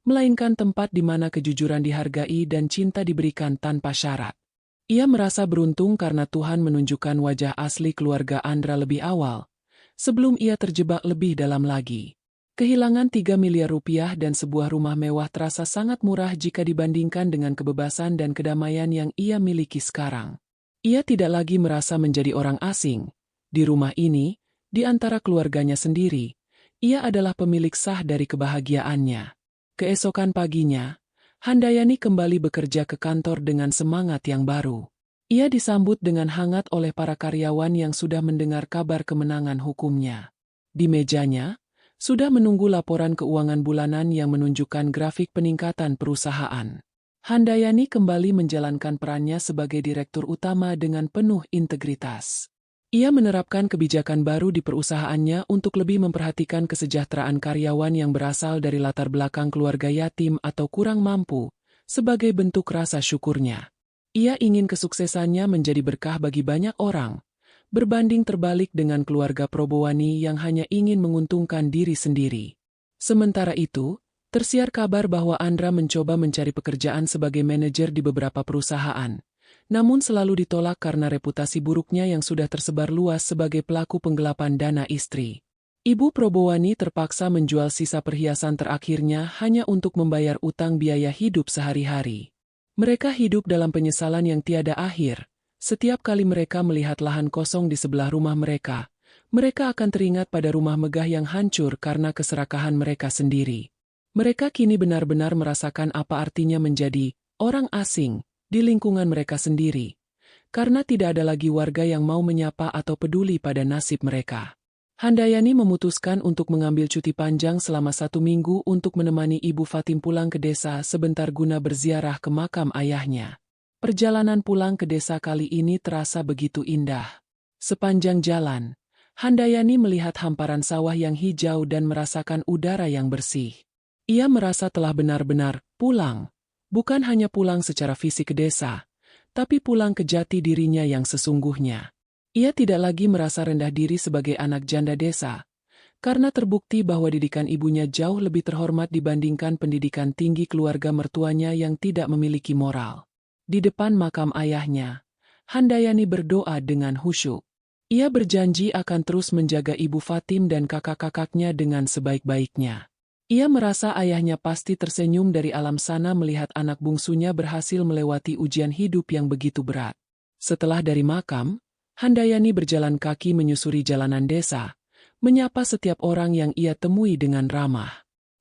[SPEAKER 1] melainkan tempat di mana kejujuran dihargai dan cinta diberikan tanpa syarat. Ia merasa beruntung karena Tuhan menunjukkan wajah asli keluarga Andra lebih awal, sebelum ia terjebak lebih dalam lagi. Kehilangan 3 miliar rupiah dan sebuah rumah mewah terasa sangat murah jika dibandingkan dengan kebebasan dan kedamaian yang ia miliki sekarang. Ia tidak lagi merasa menjadi orang asing. Di rumah ini, di antara keluarganya sendiri, ia adalah pemilik sah dari kebahagiaannya. Keesokan paginya, Handayani kembali bekerja ke kantor dengan semangat yang baru. Ia disambut dengan hangat oleh para karyawan yang sudah mendengar kabar kemenangan hukumnya. Di mejanya, sudah menunggu laporan keuangan bulanan yang menunjukkan grafik peningkatan perusahaan. Handayani kembali menjalankan perannya sebagai direktur utama dengan penuh integritas. Ia menerapkan kebijakan baru di perusahaannya untuk lebih memperhatikan kesejahteraan karyawan yang berasal dari latar belakang keluarga yatim atau kurang mampu, sebagai bentuk rasa syukurnya. Ia ingin kesuksesannya menjadi berkah bagi banyak orang, berbanding terbalik dengan keluarga Probowani yang hanya ingin menguntungkan diri sendiri. Sementara itu, tersiar kabar bahwa Andra mencoba mencari pekerjaan sebagai manajer di beberapa perusahaan, namun selalu ditolak karena reputasi buruknya yang sudah tersebar luas sebagai pelaku penggelapan dana istri. Ibu Probowani terpaksa menjual sisa perhiasan terakhirnya hanya untuk membayar utang biaya hidup sehari-hari. Mereka hidup dalam penyesalan yang tiada akhir. Setiap kali mereka melihat lahan kosong di sebelah rumah mereka akan teringat pada rumah megah yang hancur karena keserakahan mereka sendiri. Mereka kini benar-benar merasakan apa artinya menjadi orang asing di lingkungan mereka sendiri, karena tidak ada lagi warga yang mau menyapa atau peduli pada nasib mereka. Handayani memutuskan untuk mengambil cuti panjang selama 1 minggu untuk menemani Ibu Fatim pulang ke desa sebentar guna berziarah ke makam ayahnya. Perjalanan pulang ke desa kali ini terasa begitu indah. Sepanjang jalan, Handayani melihat hamparan sawah yang hijau dan merasakan udara yang bersih. Ia merasa telah benar-benar pulang, bukan hanya pulang secara fisik ke desa, tapi pulang ke jati dirinya yang sesungguhnya. Ia tidak lagi merasa rendah diri sebagai anak janda desa, karena terbukti bahwa didikan ibunya jauh lebih terhormat dibandingkan pendidikan tinggi keluarga mertuanya yang tidak memiliki moral. Di depan makam ayahnya, Handayani berdoa dengan khusyuk. Ia berjanji akan terus menjaga Ibu Fatim dan kakak-kakaknya dengan sebaik-baiknya. Ia merasa ayahnya pasti tersenyum dari alam sana melihat anak bungsunya berhasil melewati ujian hidup yang begitu berat. Setelah dari makam, Handayani berjalan kaki menyusuri jalanan desa, menyapa setiap orang yang ia temui dengan ramah.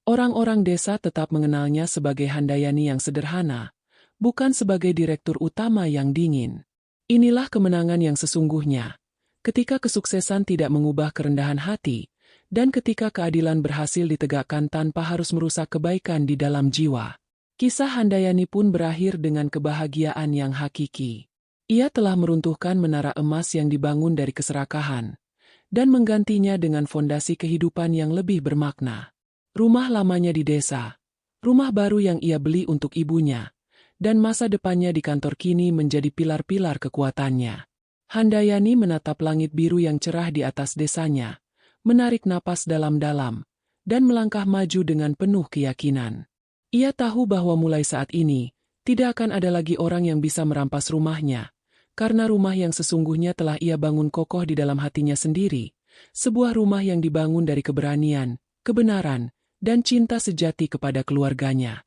[SPEAKER 1] Orang-orang desa tetap mengenalnya sebagai Handayani yang sederhana, bukan sebagai direktur utama yang dingin. Inilah kemenangan yang sesungguhnya, ketika kesuksesan tidak mengubah kerendahan hati, dan ketika keadilan berhasil ditegakkan tanpa harus merusak kebaikan di dalam jiwa. Kisah Handayani pun berakhir dengan kebahagiaan yang hakiki. Ia telah meruntuhkan menara emas yang dibangun dari keserakahan, dan menggantinya dengan fondasi kehidupan yang lebih bermakna. Rumah lamanya di desa, rumah baru yang ia beli untuk ibunya, dan masa depannya di kantor kini menjadi pilar-pilar kekuatannya. Handayani menatap langit biru yang cerah di atas desanya, menarik napas dalam-dalam, dan melangkah maju dengan penuh keyakinan. Ia tahu bahwa mulai saat ini, tidak akan ada lagi orang yang bisa merampas rumahnya, karena rumah yang sesungguhnya telah ia bangun kokoh di dalam hatinya sendiri, sebuah rumah yang dibangun dari keberanian, kebenaran, dan cinta sejati kepada keluarganya.